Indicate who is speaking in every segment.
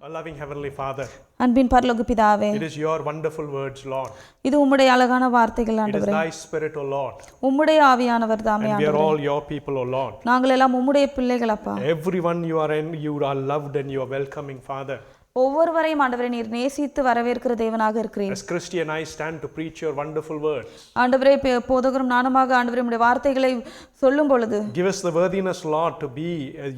Speaker 1: Our loving Heavenly Father,
Speaker 2: அன்பின் பரலோக பிதாவே,
Speaker 1: it is your wonderful words, Lord.
Speaker 2: இது உம்முடைய அழகான வார்த்தைகள்
Speaker 1: It is
Speaker 2: ஆண்டவரே.
Speaker 1: thy spirit, O Lord.
Speaker 2: உம்முடைய ஆவியானவர் தாமே
Speaker 1: And we are
Speaker 2: ஆண்டவரே.
Speaker 1: all your people, O Lord.
Speaker 2: நாங்கள் எல்லாம் உம்முடைய பிள்ளைகள் அப்பா.
Speaker 1: Everyone you are in, you are loved and you are welcoming, Father.
Speaker 2: ஒவ்வொருவரையும் ஆண்டவரே நீர் நேசித்து வரவேற்கிற தேவனாக இருக்கிறீர்.
Speaker 1: As Christy and I stand to preach your wonderful words,
Speaker 2: ஆண்டவரே போதகரும் நானுமாக ஆண்டவரே உம்முடைய வார்த்தைகளை சொல்லும் பொழுது
Speaker 1: give us the worthiness, Lord, to be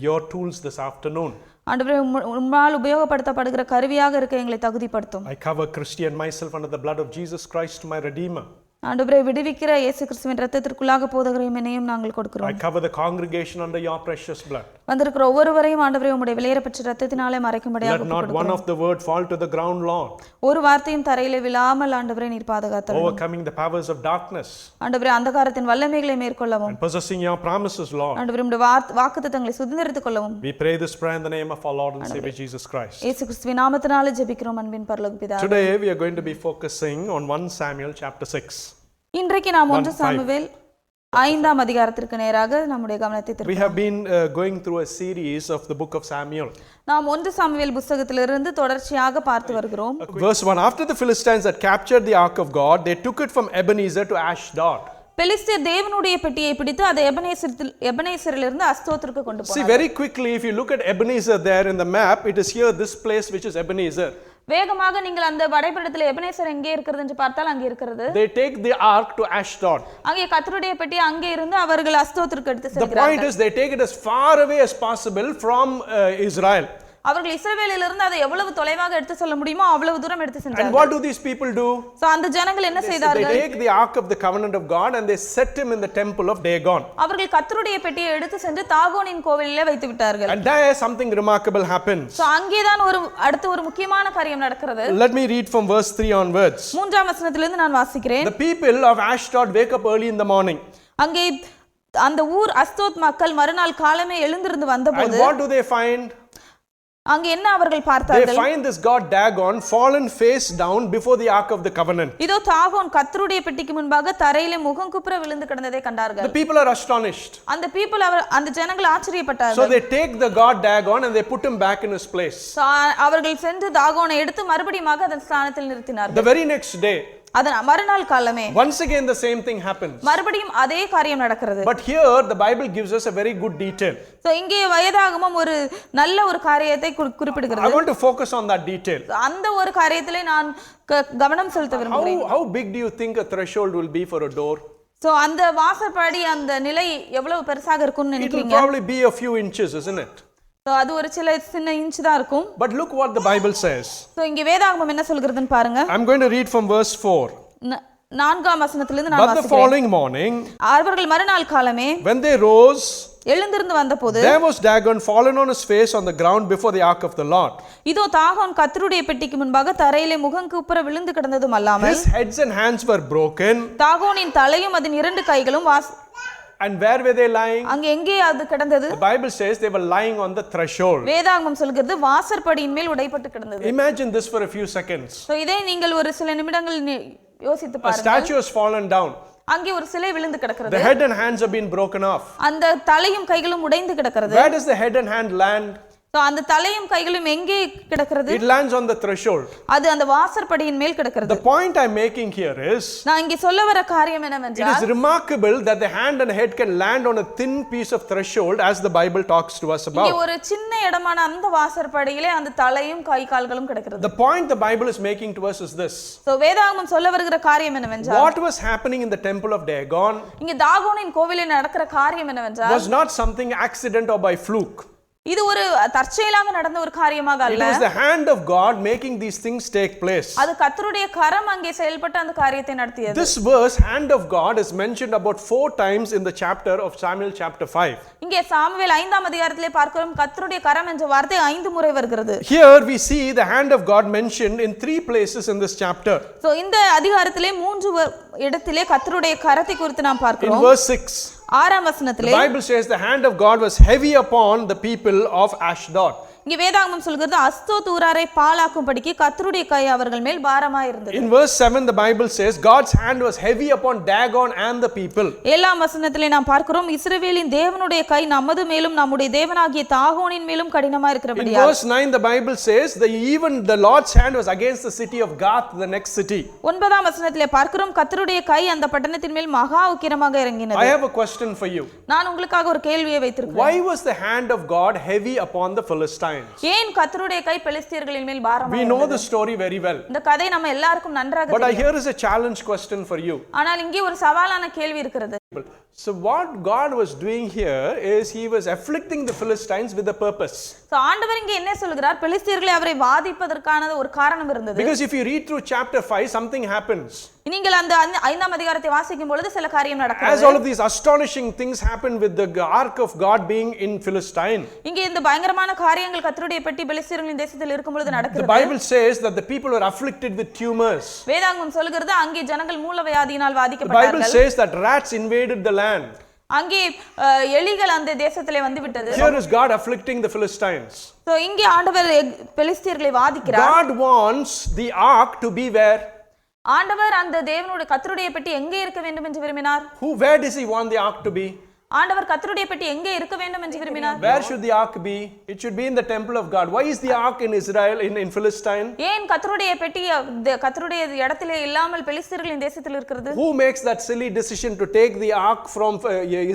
Speaker 1: your tools this afternoon.
Speaker 2: ஆண்டவரே உம்மால் உபயோகப்படுத்தப்படுகிற கருவியாக இருக்க எங்களை தகுதிப்படுத்தும்.
Speaker 1: I cover Christy and myself under the blood of Jesus Christ, my Redeemer.
Speaker 2: ஆண்டவரே விடுவிக்கிற இயேசு கிறிஸ்துவின் இரத்தத்திற்குள்ளாக போதகரையும் என்னையும் நாங்கள் கொடுக்கிறோம்.
Speaker 1: I cover the congregation under your precious blood.
Speaker 2: வந்திருக்கிற ஒவ்வொருவரையும் ஆண்டவரே உம்முடைய விலையேறப்பெற்ற இரத்தத்தினாலே மறைக்கும்படியாக
Speaker 1: Let not one of the word fall to the ground, Lord.
Speaker 2: ஒரு வார்த்தையும் தரையிலே விழாமல் ஆண்டவரே நீர் பாதுகாத்தருளும்.
Speaker 1: Overcoming the powers of darkness
Speaker 2: ஆண்டவரே அந்தகாரத்தின் வல்லமைகளை மேற்கொள்ளவும்,
Speaker 1: and possessing your promises, Lord.
Speaker 2: ஆண்டவரே உம்முடைய வாக்குத்தத்தங்களை சுதந்திரித்துக் கொள்ளவும்
Speaker 1: We pray this prayer in the name of our Lord and Savior Jesus Christ.
Speaker 2: இயேசு கிறிஸ்துவின் நாமத்தினாலே ஜெபிக்கிறோம் அன்பின் பரலோக பிதாவே.
Speaker 1: Today we are going to be focusing on 1 Samuel chapter 6.
Speaker 2: இன்றைக்கு நாம் 1 சாமுவேல் 5ஆம் அதிகாரத்திற்கு நேராக நம்முடைய கவனத்தை
Speaker 1: We have been going through a series of the book of Samuel.
Speaker 2: நாம் 1 சாமுவேல் புத்தகத்திலிருந்து தொடர்ச்சியாக பார்த்து வருகிறோம்.
Speaker 1: Verse 1, after the Philistines had captured the ark of God, they took it from Ebenezer to Ashdod.
Speaker 2: பெலிஸ்தர் தேவனுடைய பெட்டியை பிடித்து அதை எபனேசரிலிருந்து அஸ்தோத்திற்கு கொண்டு
Speaker 1: See,
Speaker 2: போனார்கள்.
Speaker 1: very quickly, if you look at Ebenezer there in the map, it is here, this place which is Ebenezer.
Speaker 2: வேகமாக நீங்கள் அந்த வரைபடத்தில் எபனேசர் எங்கே இருக்கிறது என்று பார்த்தால் அங்கே இருக்கிறது.
Speaker 1: They take the ark to Ashdod.
Speaker 2: அங்கே கர்த்தருடைய பெட்டி அங்கே இருந்து அவர்கள் அஸ்தோத்திற்கு எடுத்து
Speaker 1: The point
Speaker 2: செல்கிறார்கள்.
Speaker 1: is, they take it as far away as possible from Israel.
Speaker 2: அவர்கள் இஸ்ரவேலிலிருந்து அதை எவ்வளவு தொலைவாக எடுத்து செல்ல முடியுமோ அவ்வளவு தூரம் எடுத்து
Speaker 1: And
Speaker 2: சென்றார்கள்.
Speaker 1: what do these people do?
Speaker 2: So அந்த ஜனங்கள் என்ன
Speaker 1: They
Speaker 2: செய்தார்கள்?
Speaker 1: take the ark of the covenant of God and they set him in the temple of Dagon.
Speaker 2: அவர்கள் கர்த்தருடைய பெட்டியை எடுத்து சென்று தாகோனின் கோவிலிலே வைத்து விட்டார்கள்.
Speaker 1: And there something remarkable happens.
Speaker 2: So அங்கேதான் அடுத்து ஒரு முக்கியமான காரியம் நடக்கிறது.
Speaker 1: Let me read from verse 3 onwards.
Speaker 2: 3ஆம் வசனத்திலிருந்து நான் வாசிக்கிறேன்.
Speaker 1: The people of Ashdod wake up early in the morning.
Speaker 2: அங்கே அந்த ஊர் அஸ்தோத் மக்கள் மறுநாள் காலமே எழுந்திருந்து
Speaker 1: And
Speaker 2: வந்தபோது
Speaker 1: what do they find?
Speaker 2: அங்கே என்ன அவர்கள்
Speaker 1: They
Speaker 2: பார்த்தார்கள்?
Speaker 1: find this god Dagon fallen face down before the ark of the covenant.
Speaker 2: இதோ தாகோன் கர்த்தருடைய பெட்டிக்கு முன்பாக தரையிலே முகங்குப்புற விழுந்து கிடந்ததை கண்டார்கள்.
Speaker 1: The people are astonished.
Speaker 2: அந்த ஜனங்கள்
Speaker 1: So
Speaker 2: ஆச்சரியப்பட்டார்கள்.
Speaker 1: they take the god Dagon and they put him back in his place.
Speaker 2: அவர்கள் சென்று தாகோனை எடுத்து மறுபடியும் அதன் ஸ்தானத்தில் நிறுத்தினார்கள்.
Speaker 1: The very next day,
Speaker 2: அதன் மறுநாள் காலமே
Speaker 1: once again the same thing happens.
Speaker 2: மறுபடியும் அதே காரியம் நடக்கிறது.
Speaker 1: But here the Bible gives us a very good detail.
Speaker 2: So இங்கே வேதாகமம் ஒரு நல்ல ஒரு காரியத்தை
Speaker 1: I
Speaker 2: குறிப்பிடுகிறது.
Speaker 1: want to focus on that detail.
Speaker 2: அந்த ஒரு காரியத்திலே நான் கவனம் செலுத்த விரும்புகிறேன்.
Speaker 1: How big do you think a threshold will be for a door?
Speaker 2: So அந்த வாசற்படி அந்த நிலை எவ்வளவு பெருசாக இருக்கும்னு
Speaker 1: It will
Speaker 2: நினைக்கிறீங்க?
Speaker 1: probably be a few inches, isn't it?
Speaker 2: So அது ஒரு சின்ன இன்ச் தான் இருக்கும்.
Speaker 1: But look what the Bible says.
Speaker 2: So இங்கே வேதாகமம் என்ன சொல்கிறதுன்னு பாருங்க.
Speaker 1: I'm going to read from verse 4.
Speaker 2: 4ஆம் வசனத்திலிருந்து நான்
Speaker 1: But the
Speaker 2: வாசிக்கிறேன்.
Speaker 1: following morning,
Speaker 2: அவர்கள் மறுநாள் காலமே
Speaker 1: when they rose,
Speaker 2: எழுந்திருந்து வந்தபோது
Speaker 1: there was Dagon fallen on his face on the ground before the ark of the Lord.
Speaker 2: இதோ தாகோன் கர்த்தருடைய பெட்டிக்கு முன்பாக தரையிலே முகங்குப்புற விழுந்து கிடந்ததும் அல்லாமல்
Speaker 1: His heads and hands were broken.
Speaker 2: தாகோனின் தலையும் அதன் 2 கைகளும்
Speaker 1: And where were they lying?
Speaker 2: அங்க எங்கே அது கிடந்தது?
Speaker 1: The Bible says they were lying on the threshold.
Speaker 2: வேதாகமம் சொல்கிறது வாசற்படியின் மேல் உடைப்பட்டு கிடந்தது.
Speaker 1: Imagine this for a few seconds.
Speaker 2: So இதை நீங்கள் ஒரு சில நிமிடங்கள் யோசித்து
Speaker 1: A
Speaker 2: பாருங்கள்.
Speaker 1: statue has fallen down.
Speaker 2: அங்கே ஒரு சிலை விழுந்து கிடக்கிறது.
Speaker 1: The head and hands have been broken off.
Speaker 2: அந்த தலையும் கைகளும் உடைந்து கிடக்கிறது.
Speaker 1: Where does the head and hand land?
Speaker 2: So அந்த தலையும் கைகளும் எங்கே கிடக்கிறது?
Speaker 1: It lands on the threshold.
Speaker 2: அது அந்த வாசற்படியின் மேல் கிடக்கிறது.
Speaker 1: The point I'm making here is,
Speaker 2: நான் இங்கே சொல்ல வர காரியம்
Speaker 1: it
Speaker 2: என்னவென்றால்,
Speaker 1: is remarkable that the hand and head can land on a thin piece of threshold as the Bible talks to us
Speaker 2: இங்கே
Speaker 1: about.
Speaker 2: ஒரு சின்ன இடமான அந்த வாசற்படியிலே அந்த தலையும் கை கால்களும் கிடக்கிறது.
Speaker 1: The point the Bible is making to us is this.
Speaker 2: So வேதாகமம் சொல்ல வருகிற காரியம் என்னவென்றால்,
Speaker 1: What was happening in the temple of Dagon
Speaker 2: இங்கே தாகோனின் கோவிலில் நடக்கிற காரியம் என்னவென்றால்,
Speaker 1: was not something accident or by fluke.
Speaker 2: இது ஒரு தற்செயலாக நடந்த ஒரு காரியமாக
Speaker 1: It
Speaker 2: அல்ல.
Speaker 1: was the hand of God making these things take place.
Speaker 2: அது கர்த்தருடைய கரம் அங்கே செயல்பட்டு அந்த காரியத்தை நடத்தியது.
Speaker 1: This verse, hand of God, is mentioned about 4 times in the chapter of Samuel chapter 5.
Speaker 2: இங்கே சாமுவேல் 5ஆம் அதிகாரத்திலே பார்க்கிறோம் கர்த்தருடைய கரம் என்ற வார்த்தை 5 முறை வருகிறது.
Speaker 1: Here we see the hand of God mentioned in 3 places in this chapter.
Speaker 2: So இந்த அதிகாரத்திலே 3 இடத்திலே கர்த்தருடைய கரத்தை குறித்து நாம்
Speaker 1: In
Speaker 2: பார்க்கிறோம்.
Speaker 1: verse 6,
Speaker 2: 6ஆம்
Speaker 1: the
Speaker 2: வசனத்திலே
Speaker 1: Bible says the hand of God was heavy upon the people of Ashdod.
Speaker 2: இங்கே வேதாகமம் சொல்கிறது அஸ்தோத் ஊராரை பாழாக்கும்படிக்கு கர்த்தருடைய கை அவர்கள் மேல் பாரமாய் இருந்தது.
Speaker 1: In verse 7 the Bible says God's hand was heavy upon Dagon and the people.
Speaker 2: 7ஆம் வசனத்திலே நாம் பார்க்கிறோம் இஸ்ரவேலின் தேவனுடைய கை நமது மேலும் நம்முடைய தேவனாகிய தாகோனின் மேலும் கடினமாய்
Speaker 1: In
Speaker 2: இருக்கிறபடியால்.
Speaker 1: verse 9 the Bible says that even the Lord's hand was against the city of Gath, the next city.
Speaker 2: 9ஆம் வசனத்திலே பார்க்கிறோம் கர்த்தருடைய கை அந்த பட்டணத்தின் மேல் மகா உக்கிரமாக இறங்கினது.
Speaker 1: I have a question for you.
Speaker 2: நான் உங்களுக்காக ஒரு கேள்வியை வைத்திருக்கிறேன்.
Speaker 1: Why was the hand of God heavy upon the Philistines?
Speaker 2: ஏன் கர்த்தருடைய கை பெலிஸ்தியர்களின் மேல் பாரமாய்
Speaker 1: We know
Speaker 2: இருந்தது?
Speaker 1: the story very well.
Speaker 2: இந்த கதை நம்ம எல்லாருக்கும் நன்றாக
Speaker 1: But
Speaker 2: தெரியும்.
Speaker 1: here is a challenge question for you.
Speaker 2: ஆனால் இங்கே ஒரு சவாலான கேள்வி இருக்கிறது.
Speaker 1: So what God was doing here is he was afflicting the Philistines with a purpose.
Speaker 2: So ஆண்டவர் இங்கே என்ன சொல்கிறார்? பெலிஸ்தியர்களை அவரை வாதிப்பதற்கான ஒரு காரணம் இருந்தது.
Speaker 1: Because if you read through chapter 5 something happens.
Speaker 2: நீங்கள் அந்த 5ஆம் அதிகாரத்தை வாசிக்கும் பொழுது சில காரியம்
Speaker 1: As
Speaker 2: நடக்கிறது.
Speaker 1: all of these astonishing things happened with the ark of God being in Philistine.
Speaker 2: இங்கே இந்த பயங்கரமான காரியங்கள் கர்த்தருடைய பெட்டி பெலிஸ்தியர்களின் தேசத்தில் இருக்கும் பொழுது
Speaker 1: The
Speaker 2: நடக்கிறது.
Speaker 1: Bible says that the people were afflicted with tumors.
Speaker 2: வேதாகமம் சொல்கிறது அங்கே ஜனங்கள் மூலவியாதியினால்
Speaker 1: The Bible
Speaker 2: வாதிக்கப்பட்டார்கள்.
Speaker 1: says that rats invaded the land.
Speaker 2: அங்கே எலிகள் அந்த தேசத்திலே வந்து விட்டது.
Speaker 1: Here is God afflicting the Philistines.
Speaker 2: So இங்கே ஆண்டவர் பெலிஸ்தியர்களை வாதிக்கிறார்.
Speaker 1: God wants the ark to be where?
Speaker 2: ஆண்டவர் அந்த தேவனுடைய கர்த்தருடைய பெட்டி எங்கே இருக்க வேண்டும் என்று விரும்பினார்?
Speaker 1: Where does he want the ark to be?
Speaker 2: ஆண்டவர் கர்த்தருடைய பெட்டி எங்கே இருக்க வேண்டும் என்று விரும்பினார்?
Speaker 1: Where should the ark be? It should be in the temple of God. Why is the ark in Israel, in Philistine?
Speaker 2: ஏன் கர்த்தருடைய பெட்டி கர்த்தருடைய இடத்திலே இல்லாமல் பெலிஸ்தியர்களின் தேசத்தில் இருக்கிறது?
Speaker 1: Who makes that silly decision to take the ark from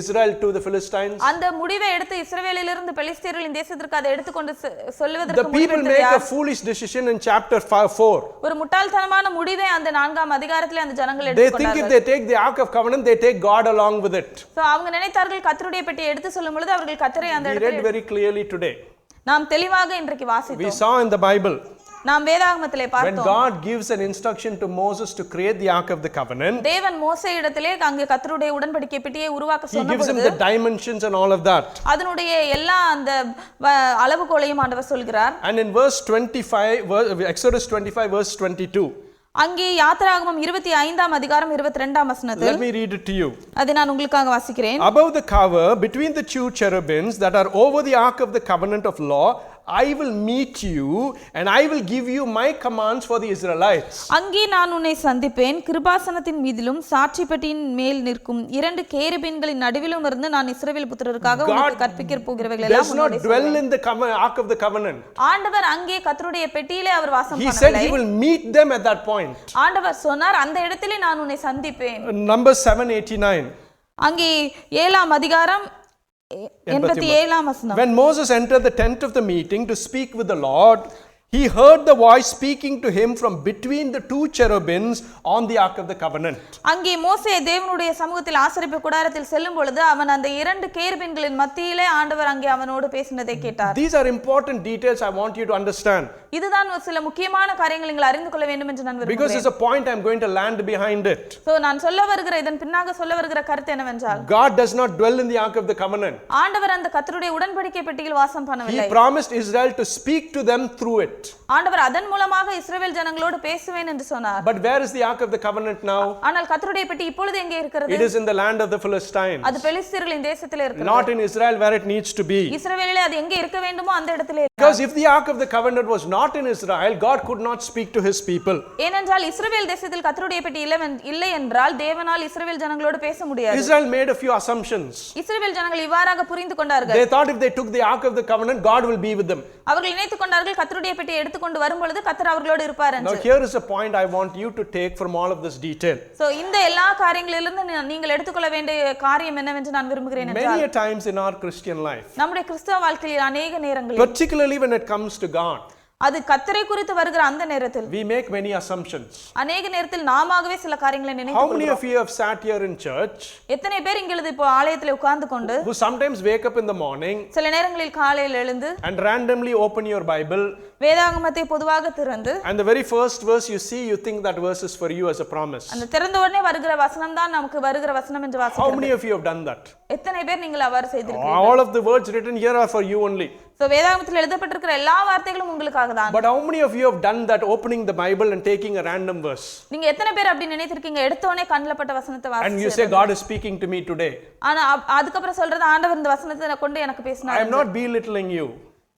Speaker 1: Israel to the Philistines?
Speaker 2: அந்த முடிவை எடுத்து இஸ்ரவேலிலிருந்து பெலிஸ்தியர்களின் தேசத்திற்கு அதை எடுத்துக்கொண்டு
Speaker 1: The
Speaker 2: சொல்லுவதற்கு
Speaker 1: people make a foolish decision in chapter 4.
Speaker 2: ஒரு முட்டாள்தனமான முடிவை அந்த 4ஆம் அதிகாரத்திலே அந்த ஜனங்கள்
Speaker 1: They think if
Speaker 2: எடுத்துக்கொண்டார்கள்.
Speaker 1: they take the ark of covenant, they take God along with it.
Speaker 2: So அவங்க நினைத்தார்கள் கர்த்தருடைய பெட்டியை எடுத்து சொல்லும் பொழுது அவர்கள் கர்த்தரை அந்த
Speaker 1: We read very clearly today.
Speaker 2: நாம் தெளிவாக இன்றைக்கு
Speaker 1: We
Speaker 2: வாசித்தோம்.
Speaker 1: saw in the Bible
Speaker 2: நாம் வேதாகமத்திலே
Speaker 1: when
Speaker 2: பார்த்தோம்.
Speaker 1: God gives an instruction to Moses to create the ark of the covenant,
Speaker 2: தேவன் மோசேயிடத்திலே அங்கே கர்த்தருடைய உடன்படிக்கை பெட்டியை உருவாக்க
Speaker 1: he gives him
Speaker 2: சொன்னபொழுது
Speaker 1: the dimensions and all of that.
Speaker 2: அதனுடைய எல்லா அந்த அளவுகோலையும் ஆண்டவர் சொல்கிறார்.
Speaker 1: And in verse 25, Exodus 25 verse 22.
Speaker 2: அங்கே யாத்திராகமம் 25ஆம் அதிகாரம் 22ஆம் வசனத்தில்
Speaker 1: Let me read it to you.
Speaker 2: அதை நான் உங்களுக்காக வாசிக்கிறேன்.
Speaker 1: Above the cover, between the two cherubims that are over the ark of the covenant of law, I will meet you and I will give you my commands for the Israelites.
Speaker 2: அங்கே நான் உன்னை சந்திப்பேன், கிருபாசனத்தின் மீதிலும் சாட்சி பெட்டியின் மேல் நிற்கும் 2 கேருபீன்களின் நடுவிலும் இருந்து நான் இஸ்ரவேல் புத்திரருக்காக உனக்கு கற்பிக்க போகிறவைகள் எல்லாம்
Speaker 1: does not dwell in the ark of the covenant.
Speaker 2: ஆண்டவர் அங்கே கர்த்தருடைய பெட்டியிலே அவர் வாசம்
Speaker 1: He said
Speaker 2: பண்ணவில்லை.
Speaker 1: he will meet them at that point.
Speaker 2: ஆண்டவர் சொன்னார் அந்த இடத்திலே நான் உன்னை சந்திப்பேன்.
Speaker 1: Numbers 7:89.
Speaker 2: அங்கே 7ஆம் அதிகாரம் 87ஆம் வசனம்.
Speaker 1: When Moses entered the tent of the meeting to speak with the Lord, he heard the voice speaking to him from between the 2 cherubims on the ark of the covenant.
Speaker 2: அங்கே மோசே தேவனுடைய சமூகத்தில் ஆசரிப்பு கூடாரத்தில் செல்லும் பொழுது அவன் அந்த 2 கேருபீன்களின் மத்தியிலே ஆண்டவர் அங்கே அவனோடு பேசினதை கேட்டார்.
Speaker 1: These are important details I want you to understand.
Speaker 2: இதுதான் சில முக்கியமான காரியங்களை நீங்கள் அறிந்து கொள்ள வேண்டும் என்று நான்
Speaker 1: Because
Speaker 2: விரும்புகிறேன்.
Speaker 1: there's a point I'm going to land behind it.
Speaker 2: So நான் சொல்ல வருகிற இதன் பின்னாக சொல்ல வருகிற கருத்து என்னவென்றால்
Speaker 1: God does not dwell in the ark of the covenant.
Speaker 2: ஆண்டவர் அந்த கர்த்தருடைய உடன்படிக்கை பெட்டியில் வாசம்
Speaker 1: He
Speaker 2: பண்ணவில்லை.
Speaker 1: promised Israel to speak to them through it.
Speaker 2: ஆண்டவர் அதன் மூலமாக இஸ்ரவேல் ஜனங்களோடு பேசுவேன் என்று சொன்னார்.
Speaker 1: But where is the ark of the covenant now?
Speaker 2: ஆனால் கர்த்தருடைய பெட்டி இப்பொழுது எங்கே இருக்கிறது?
Speaker 1: It is in the land of the Philistines.
Speaker 2: அது பெலிஸ்தியர்களின் தேசத்திலே இருக்கிறது.
Speaker 1: Not in Israel where it needs to be.
Speaker 2: இஸ்ரவேலிலே அது எங்கே இருக்க வேண்டுமோ அந்த இடத்திலே இருக்கிறது.
Speaker 1: Because if the ark of the covenant was not in Israel, God could not speak to his people.
Speaker 2: ஏனென்றால் இஸ்ரவேல் தேசத்தில் கர்த்தருடைய பெட்டி இல்லை என்றால் தேவனால் இஸ்ரவேல் ஜனங்களோடு பேச முடியாது.
Speaker 1: Israel made a few assumptions.
Speaker 2: இஸ்ரவேல் ஜனங்கள் இவ்வாறாக புரிந்து கொண்டார்கள்.
Speaker 1: They thought if they took the ark of the covenant, God will be with them.
Speaker 2: அவர்கள் நினைத்துக் கொண்டார்கள் கர்த்தருடைய பெட்டியை எடுத்துக்கொண்டு வரும் பொழுது கர்த்தர் அவர்களோடு இருப்பார் என்று.
Speaker 1: Now here is a point I want you to take from all of this detail.
Speaker 2: So இந்த எல்லா காரியங்களிலிருந்து நீங்கள் எடுத்துக்கொள்ள வேண்டிய காரியம் என்னவென்று நான் விரும்புகிறேன் என்றால்
Speaker 1: Many a times in our Christian life,
Speaker 2: நம்முடைய கிறிஸ்தவ வாழ்க்கையில் அநேக நேரங்களில்
Speaker 1: particularly when it comes to God,
Speaker 2: அது கர்த்தரை குறித்து வருகிற அந்த நேரத்தில்
Speaker 1: we make many assumptions.
Speaker 2: அநேக நேரத்தில் நாமாகவே சில காரியங்களை
Speaker 1: How
Speaker 2: நினைத்துக்
Speaker 1: many
Speaker 2: கொள்கிறோம்.
Speaker 1: of you have sat here in church
Speaker 2: எத்தனை பேர் இங்கிருந்து இப்போ ஆலயத்தில் உட்கார்ந்து கொண்டு
Speaker 1: who sometimes wake up in the morning
Speaker 2: சில நேரங்களில் காலையில் எழுந்து
Speaker 1: and randomly open your Bible
Speaker 2: வேதாகமத்தை பொதுவாக திறந்து
Speaker 1: and the very first verse you see, you think that verse is for you as a promise?
Speaker 2: அந்த திறந்த உடனே வருகிற வசனம் தான் நமக்கு வருகிற வசனம் என்று
Speaker 1: How
Speaker 2: வாசிக்கிறோம்.
Speaker 1: many of you have done that?
Speaker 2: எத்தனை பேர் நீங்கள் அவ்வாறு செய்திருக்கிறீர்கள்?
Speaker 1: All of the words written here are for you only.
Speaker 2: So வேதாகமத்தில் எழுதப்பட்டிருக்கிற எல்லா வார்த்தைகளும் உங்களுக்காக தான்.
Speaker 1: But how many of you have done that, opening the Bible and taking a random verse?
Speaker 2: நீங்க எத்தனை பேர் அப்படி நினைத்திருக்கீங்க? எடுத்தோனே கண்ணலப்பட்ட வசனத்தை
Speaker 1: And you
Speaker 2: வாசிச்சு
Speaker 1: say, God is speaking to me today.
Speaker 2: ஆனா அதுக்கு அப்புறம் சொல்றது ஆண்டவர் இந்த வசனத்தை கொண்டு எனக்கு பேசினார்.
Speaker 1: I am not belittling you.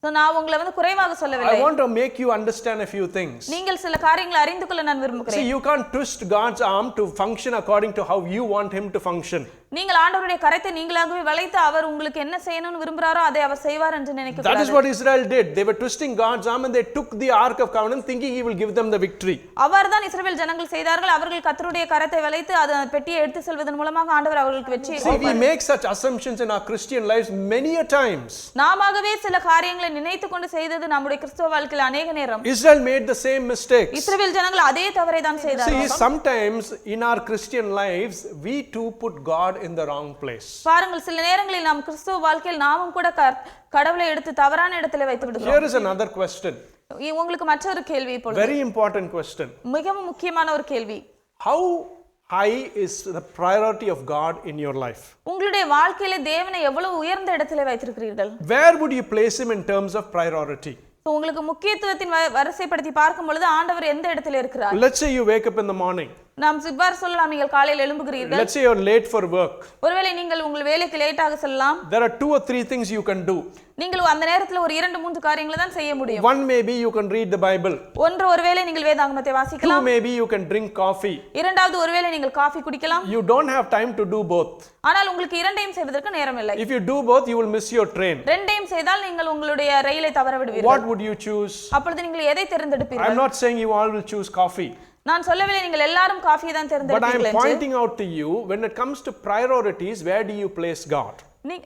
Speaker 2: நான் உங்களை குறைவாக சொல்லவில்லை.
Speaker 1: I want to make you understand a few things.
Speaker 2: நீங்கள் சில காரியங்களை அறிந்து கொள்ள நான் விரும்புகிறேன்.
Speaker 1: See, you can't twist God's arm to function according to how you want him to function.
Speaker 2: நீங்கள் ஆண்டவருடைய கரத்தை நீங்களாகவே வளைத்து அவர் உங்களுக்கு என்ன செய்யணும்னு விரும்புறாரோ அதை அவர் செய்வார் என்று நினைக்க கூடாது.
Speaker 1: That is what Israel did. They were twisting God's arm and they took the ark of covenant thinking he will give them the victory.
Speaker 2: அவர்தான் இஸ்ரவேல் ஜனங்கள் செய்தார்கள். அவர்கள் கர்த்தருடைய கரத்தை வளைத்து அந்த பெட்டியை எடுத்து செல்வதன் மூலமாக ஆண்டவர் அவர்களுக்கு வெற்றியை கொடுத்தார்.
Speaker 1: See, we make such assumptions in our Christian lives many a times.
Speaker 2: நாமாகவே சில காரியங்களை நினைத்துக்கொண்டு செய்தது நம்முடைய கிறிஸ்தவ வாழ்க்கையில் अनेक நேரம்.
Speaker 1: Israel made the same mistakes.
Speaker 2: இஸ்ரவேல் ஜனங்கள் அதே தவறை தான் செய்தார்கள்.
Speaker 1: See, sometimes in our Christian lives we too put God in the wrong place.
Speaker 2: பாருங்கள், சில நேரங்களில் நாம் கிறிஸ்தவ வாழ்க்கையில் நாமும் கூட கடவுளை எடுத்து தவறான இடத்திலே வைத்து விடுகிறோம்.
Speaker 1: Here is another question.
Speaker 2: உங்களுக்கு மற்றொரு கேள்வி இப்பொழுது.
Speaker 1: Very important question.
Speaker 2: மிகவும் முக்கியமான ஒரு கேள்வி.
Speaker 1: How high is the priority of God in your life?
Speaker 2: உங்களுடைய வாழ்க்கையிலே தேவனை எவ்வளவு உயர்ந்த இடத்திலே வைத்திருக்கிறீர்கள்?
Speaker 1: Where would you place him in terms of priority?
Speaker 2: உங்களுக்கு முக்கியத்துவத்தின் வரிசைப்படுத்தி பார்க்கும் பொழுது ஆண்டவர் எந்த இடத்திலே இருக்கிறார்?
Speaker 1: Let's say you wake up in the morning.
Speaker 2: நாம் இவ்வாறு சொல்லலாம், நீங்கள் காலையில் எழும்புகிறீர்கள்.
Speaker 1: Let's say you're late for work.
Speaker 2: ஒருவேளை நீங்கள் உங்கள் வேலைக்கு லேட்டாக செல்லலாம்.
Speaker 1: There are 2 or 3 things you can do.
Speaker 2: நீங்கள் அந்த நேரத்தில் ஒரு 2-3 காரியங்களை தான் செய்ய முடியும்.
Speaker 1: One, maybe you can read the Bible.
Speaker 2: ஒருவேளை நீங்கள் வேதாகமத்தை வாசிக்கலாம்.
Speaker 1: 2, maybe you can drink coffee.
Speaker 2: இரண்டாவது, ஒருவேளை நீங்கள் காபி குடிக்கலாம்.
Speaker 1: You don't have time to do both.
Speaker 2: ஆனால் உங்களுக்கு இரண்டையும் செய்வதற்கு நேரம் இல்லை.
Speaker 1: If you do both, you will miss your train.
Speaker 2: ரெண்டையும் செய்தால் நீங்கள் உங்களுடைய ரயிலை தவற விடுவீர்கள்.
Speaker 1: What would you choose?
Speaker 2: அப்பொழுது நீங்கள் எதை தேர்ந்தெடுப்பீர்கள்?
Speaker 1: I'm not saying you all will choose coffee.
Speaker 2: நான் சொல்லவில்லை நீங்கள் எல்லாரும் காஃபியை தான் தேர்ந்தெடுப்பீர்கள்
Speaker 1: என்று. But I am pointing out to you, when it comes to priorities, where do you place God?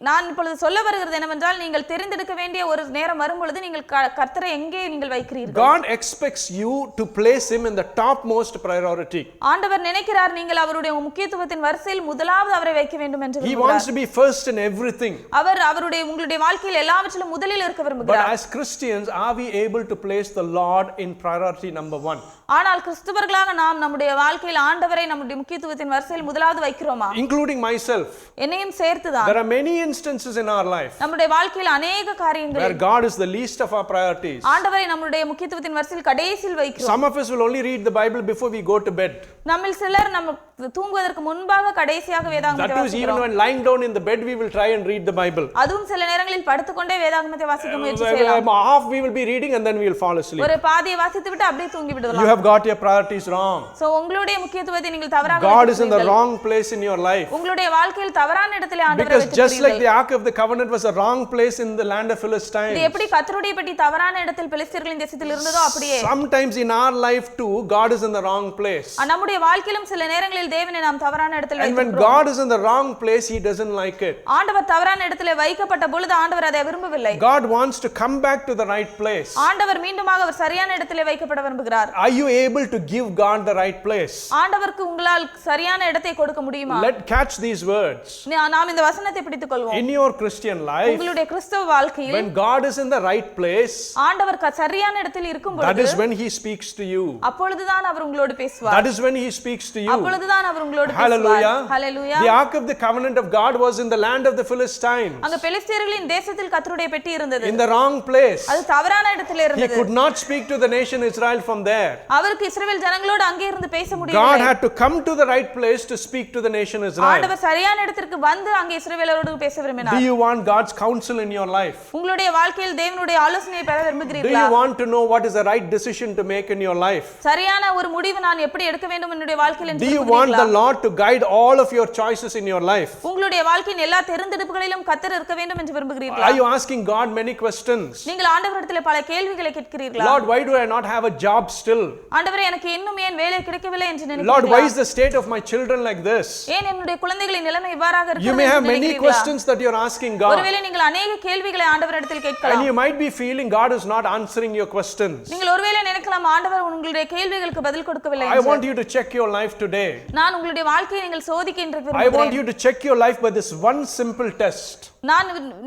Speaker 2: நான் இப்பொழுது சொல்ல வருகிறது என்னவென்றால், நீங்கள் தெரிந்தெடுக்க வேண்டிய ஒரு நேரம் வரும்பொழுது நீங்கள் கர்த்தரை எங்கே நீங்கள் வைக்கிறீர்கள்?
Speaker 1: God expects you to place him in the topmost priority.
Speaker 2: ஆண்டவர் நினைக்கிறார் நீங்கள் அவருடைய முக்கியத்துவத்தின் வரிசையில் முதலாவது அவரை வைக்க வேண்டும் என்று
Speaker 1: விரும்புகிறார். He wants to be first in everything.
Speaker 2: அவர் உங்களுடைய வாழ்க்கையில் எல்லாவற்றிலும் முதலில் இருக்க விரும்புகிறார்.
Speaker 1: But as Christians, are we able to place the Lord in priority number 1?
Speaker 2: ஆனால் கிறிஸ்தவர்களாக நாம் நம்முடைய வாழ்க்கையில் ஆண்டவரை நம்முடைய முக்கியத்துவத்தின் வரிசையில் முதலாவது வைக்கிறோமா?
Speaker 1: Including myself.
Speaker 2: என்னையும் சேர்த்துதான்.
Speaker 1: There are many instances in our life
Speaker 2: நம்முடைய வாழ்க்கையில் अनेक காரியங்கள்
Speaker 1: where God is the least of our priorities.
Speaker 2: ஆண்டவரை நம்முடைய முக்கியத்துவத்தின் வரிசையில் கடைசியில் வைக்கிறோம்.
Speaker 1: Some of us will only read the Bible before we go to bed.
Speaker 2: நம்மில் சிலர் நம்ம தூங்குவதற்கு முன்பாக கடைசியாக வேதாகமத்தை வாசிக்கிறோம்.
Speaker 1: That is, even when lying down in the bed we will try and read the Bible.
Speaker 2: அதுவும் சில நேரங்களில் படுத்துக்கொண்டே வேதாகமத்தை வாசிக்க முயற்சி செய்யலாம்.
Speaker 1: Half we will be reading and then we will fall asleep.
Speaker 2: ஒரு பாதியை வாசித்துவிட்டு அப்படியே தூங்கி விடலாம்.
Speaker 1: You have got your priorities wrong.
Speaker 2: So உங்களுடைய முக்கியத்துவத்தை நீங்கள் தவறாக
Speaker 1: God is in the wrong place in your life.
Speaker 2: உங்களுடைய வாழ்க்கையில் தவறான இடத்திலே ஆண்டவரை
Speaker 1: வைத்திருக்கிறீர்கள். Because just like the ark of the covenant was a wrong place in the land of Philistines.
Speaker 2: இது எப்படி கர்த்தருடைய பெட்டி தவறான இடத்தில் பெலிஸ்தர்களின் தேசத்தில் இருந்ததோ அப்படியே.
Speaker 1: Sometimes in our life too, God is in the wrong place.
Speaker 2: நம்முடைய வாழ்க்கையிலும் சில நேரங்களில் தேவனை நாம் தவறான இடத்தில்
Speaker 1: வைத்திருக்கிறோம். And when God is in the wrong place, he doesn't like it.
Speaker 2: ஆண்டவர் தவறான இடத்திலே வைக்கப்பட்ட பொழுது ஆண்டவர் அதை விரும்பவில்லை.
Speaker 1: God wants to come back to the right place.
Speaker 2: ஆண்டவர் மீண்டுமாக அவர் சரியான இடத்திலே வைக்கப்பட விரும்புகிறார்.
Speaker 1: Are you able to give God the right place?
Speaker 2: ஆண்டவருக்கு உங்களால் சரியான இடத்தை கொடுக்க முடியுமா?
Speaker 1: Let catch these words.
Speaker 2: நாம் இந்த வசனத்தை பிடித்துக்கொள்வோம்.
Speaker 1: In your Christian life,
Speaker 2: உங்களுடைய கிறிஸ்தவ வாழ்க்கையில்
Speaker 1: when God is in the right place,
Speaker 2: ஆண்டவர் சரியான இடத்தில் இருக்கும் பொழுது,
Speaker 1: that is when he speaks to you.
Speaker 2: அப்பொழுதுதான் அவர் உங்களோடு பேசுவார்.
Speaker 1: That is when he speaks to you.
Speaker 2: அப்பொழுதுதான் அவர் உங்களோடு பேசுவார்.
Speaker 1: Hallelujah.
Speaker 2: Hallelujah.
Speaker 1: The ark of the covenant of God was in the land of the Philistines.
Speaker 2: அங்க பெலிஸ்தர்களின் தேசத்தில் கர்த்தருடைய பெட்டி இருந்தது.
Speaker 1: In the wrong place.
Speaker 2: அது தவறான இடத்தில் இருந்தது.
Speaker 1: He could not speak to the nation Israel from there.
Speaker 2: அவருக்கு இஸ்ரவேல் ஜனங்களோடு அங்கே இருந்து பேச முடியவில்லை.
Speaker 1: God had to come to the right place to speak to the nation Israel.
Speaker 2: ஆண்டவர் சரியான இடத்திற்கு வந்து அங்கே இஸ்ரவேலரோடு பேச விரும்பினார்.
Speaker 1: Do you want God's counsel in your life?
Speaker 2: உங்களுடைய வாழ்க்கையில் தேவனுடைய ஆலோசனையை பெற விரும்புகிறீர்களா?
Speaker 1: Do you want to know what is the right decision to make in your life?
Speaker 2: சரியான ஒரு முடிவு நான் எப்படி எடுக்க வேண்டும் என்னுடைய வாழ்க்கையில் என்று
Speaker 1: விரும்புகிறீர்களா? Do you want the Lord to guide all of your choices in your life?
Speaker 2: உங்களுடைய வாழ்க்கையின் எல்லா தேர்ந்தெடுப்புகளிலும் கர்த்தர் இருக்க வேண்டும் என்று விரும்புகிறீர்களா?
Speaker 1: Are you asking God many questions?
Speaker 2: நீங்கள் ஆண்டவரிடத்தில் பல கேள்விகளை கேட்கிறீர்களா?
Speaker 1: Lord, why do I not have a job still?
Speaker 2: ஆண்டவரே, எனக்கு இன்னும் ஏன் வேலை கிடைக்கவில்லை என்று நினைக்கிறீர்களா?
Speaker 1: Lord, why is the state of my children like this?
Speaker 2: ஏன் என்னுடைய குழந்தைகளின் நிலைமை இவ்வாறாக இருக்கிறது?
Speaker 1: You may have many questions that you are asking God.
Speaker 2: ஒருவேளை நீங்கள் अनेक கேள்விகளை ஆண்டவரிடத்தில் கேட்கலாம்.
Speaker 1: And you might be feeling God is not answering your questions.
Speaker 2: நீங்கள் ஒருவேளை நினைக்கலாம் ஆண்டவர் உங்களுடைய கேள்விகளுக்கு பதில் கொடுக்கவில்லை
Speaker 1: I
Speaker 2: என்று.
Speaker 1: want you to check your life today.
Speaker 2: நான் உங்களுடைய வாழ்க்கையை நீங்கள் சோதிக்க என்று
Speaker 1: I
Speaker 2: விரும்புகிறேன்.
Speaker 1: want you to check your life by this one simple test.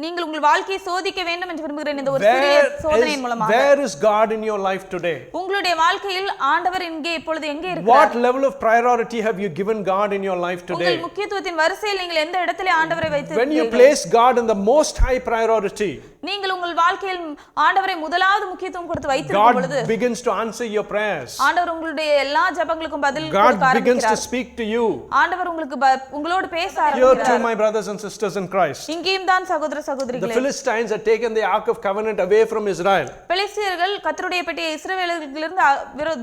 Speaker 2: நீங்கள் உங்கள் வாழ்க்கையை சோதிக்க வேண்டும் என்று விரும்புகிறேன் இந்த ஒரு சிறிய சோதனையின் மூலமாக.
Speaker 1: Where is God in your life today?
Speaker 2: உங்களுடைய உங்களுடைய வாழ்க்கையில் ஆண்டவர் இங்கே இப்பொழுது எங்கே இருக்கிறார்?
Speaker 1: What level of priority have you given God in your life today?
Speaker 2: உங்கள் முக்கியத்துவத்தின் வரிசையில் நீங்கள் எந்த இடத்திலே ஆண்டவரை
Speaker 1: When you
Speaker 2: வைத்திருக்கிறீர்கள்?
Speaker 1: place God in the most high priority,
Speaker 2: நீங்கள் உங்கள் வாழ்க்கையில் ஆண்டவரை முதலாவது முக்கியத்துவம் கொடுத்து வைத்திருக்கும்
Speaker 1: God
Speaker 2: பொழுது
Speaker 1: begins to answer your prayers.
Speaker 2: ஆண்டவர் உங்களுடைய எல்லா ஜெபங்களுக்கும் பதில்
Speaker 1: God
Speaker 2: கொடுக்க
Speaker 1: begins to
Speaker 2: ஆரம்பிக்கிறார்.
Speaker 1: speak to you.
Speaker 2: ஆண்டவர் உங்களுக்கு உங்களோடு பேச
Speaker 1: Here
Speaker 2: ஆரம்பிக்கிறார்.
Speaker 1: too, my brothers and sisters in Christ,
Speaker 2: இங்கேயும் தான் சகோதர
Speaker 1: the
Speaker 2: சகோதரிகளே,
Speaker 1: Philistines had taken the Ark of Covenant away from Israel.
Speaker 2: பெலிஸ்தியர்கள் கர்த்தருடைய பெட்டியை இஸ்ரவேலர்களிலிருந்து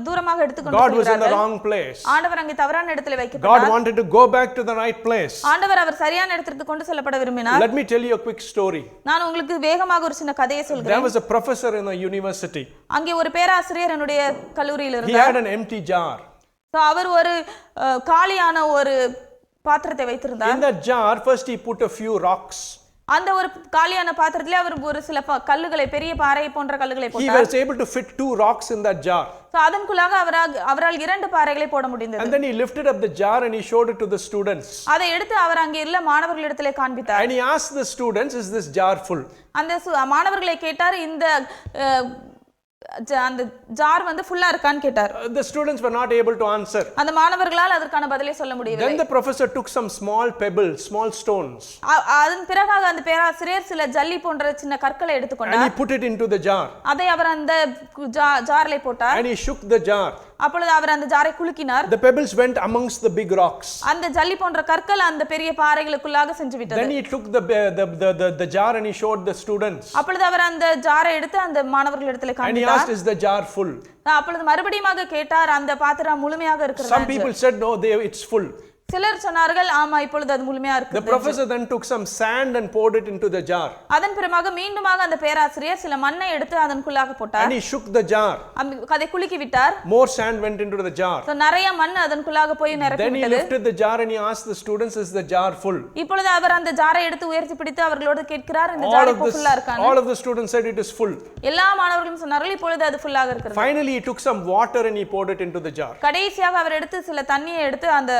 Speaker 2: தூரமாக எடுத்துக்கொண்டு
Speaker 1: God was in the
Speaker 2: செல்கிறார்கள்.
Speaker 1: wrong place.
Speaker 2: ஆண்டவர் அங்கே தவறான இடத்திலே
Speaker 1: God
Speaker 2: வைக்கப்பட்டார்.
Speaker 1: wanted to go back to the right place.
Speaker 2: ஆண்டவர் அவர் சரியான இடத்திற்கு கொண்டு செல்லப்பட விரும்பினார்.
Speaker 1: Let me tell you a quick story.
Speaker 2: நான் உங்களுக்கு வேகமாக ஒரு சின்ன கதையை
Speaker 1: There
Speaker 2: சொல்கிறேன்.
Speaker 1: was a professor in a university.
Speaker 2: அங்கே ஒரு பேராசிரியர் என்னுடைய கல்லூரியில்
Speaker 1: He
Speaker 2: இருந்தார்.
Speaker 1: had an empty jar.
Speaker 2: அவர் ஒரு காலியான ஒரு பாத்திரத்தை வைத்திருந்தார்.
Speaker 1: In that jar, first he put a few rocks.
Speaker 2: அந்த ஒரு காலியான பாத்திரத்திலே அவர் ஒரு சில கல்லுகளை, பெரிய பாறை போன்ற கல்லுகளை
Speaker 1: He
Speaker 2: போட்டார்.
Speaker 1: was able to fit 2 rocks in that jar.
Speaker 2: அதற்குள்ளாக அவரால் 2 பாறைகளை போட முடிந்தது.
Speaker 1: And then he lifted up the jar and he showed it to the students.
Speaker 2: அதை எடுத்து அவர் அங்கே உள்ள மாணவர்களிடத்திலே காண்பித்தார்.
Speaker 1: And he asked the students, is this jar full?
Speaker 2: அந்த மாணவர்களை கேட்டார், இந்த அந்த ஜார் வந்து ஃபுல்லா இருக்கான்னு கேட்டார்.
Speaker 1: The students were not able to answer.
Speaker 2: அந்த மாணவர்களால் அதற்கான பதிலை சொல்ல முடியவில்லை.
Speaker 1: Then the professor took some small pebbles, small stones.
Speaker 2: அதன் பிறகாக அந்த பேராசிரியர் சில ஜல்லி போன்ற சின்ன கற்களை
Speaker 1: And
Speaker 2: எடுத்துக்கொண்டார்.
Speaker 1: he put it into the jar.
Speaker 2: அதை அவர் அந்த ஜாரிலே போட்டார்.
Speaker 1: And he shook the jar.
Speaker 2: அப்பொழுது அவர் அந்த ஜாரை குலுக்கினார்.
Speaker 1: The pebbles went amongst the big rocks.
Speaker 2: அந்த ஜல்லி போன்ற கற்கள் அந்த பெரிய பாறைகளுக்குள்ளாக சென்று விட்டது.
Speaker 1: Then he took the jar and he showed the students.
Speaker 2: அப்பொழுது அவர் அந்த ஜாரை எடுத்து அந்த மாணவர்களிடத்திலே
Speaker 1: And he
Speaker 2: காண்பித்தார்.
Speaker 1: asked, is the jar full?
Speaker 2: அப்பொழுது மறுபடியும் கேட்டார், அந்த பாத்திரம் முழுமையாக இருக்கிறதா?
Speaker 1: Some people said, no, it's full.
Speaker 2: சிலர் சொன்னார்கள், ஆமா இப்பொழுது அது முழுமையா
Speaker 1: The
Speaker 2: இருக்குது.
Speaker 1: professor then took some sand and poured it into the jar.
Speaker 2: அதன் பிறகு மீண்டுமாக அந்த பேராசிரியர் சில மண்ணை எடுத்து அதற்குள்ளாக போட்டார்.
Speaker 1: And he shook the jar.
Speaker 2: அதை குலுக்கி விட்டார்.
Speaker 1: More sand went into the jar.
Speaker 2: நிறைய மண் அதற்குள்ளாக போய் நிரப்பி
Speaker 1: Then he
Speaker 2: விட்டது.
Speaker 1: lifted the jar and he asked the students, is the jar full?
Speaker 2: இப்பொழுது அவர் அந்த ஜாரை எடுத்து உயர்த்தி பிடித்து அவர்களோடு கேட்கிறார், இந்த ஜார் இப்போ ஃபுல்லா இருக்கான்னு.
Speaker 1: All of the students said it is full.
Speaker 2: எல்லா மாணவர்களும் சொன்னார்கள், இப்பொழுது அது ஃபுல்லாக இருக்கிறது.
Speaker 1: Finally he took some water and he poured it into the jar.
Speaker 2: கடைசியாக அவர் எடுத்து சில தண்ணியை எடுத்து அந்த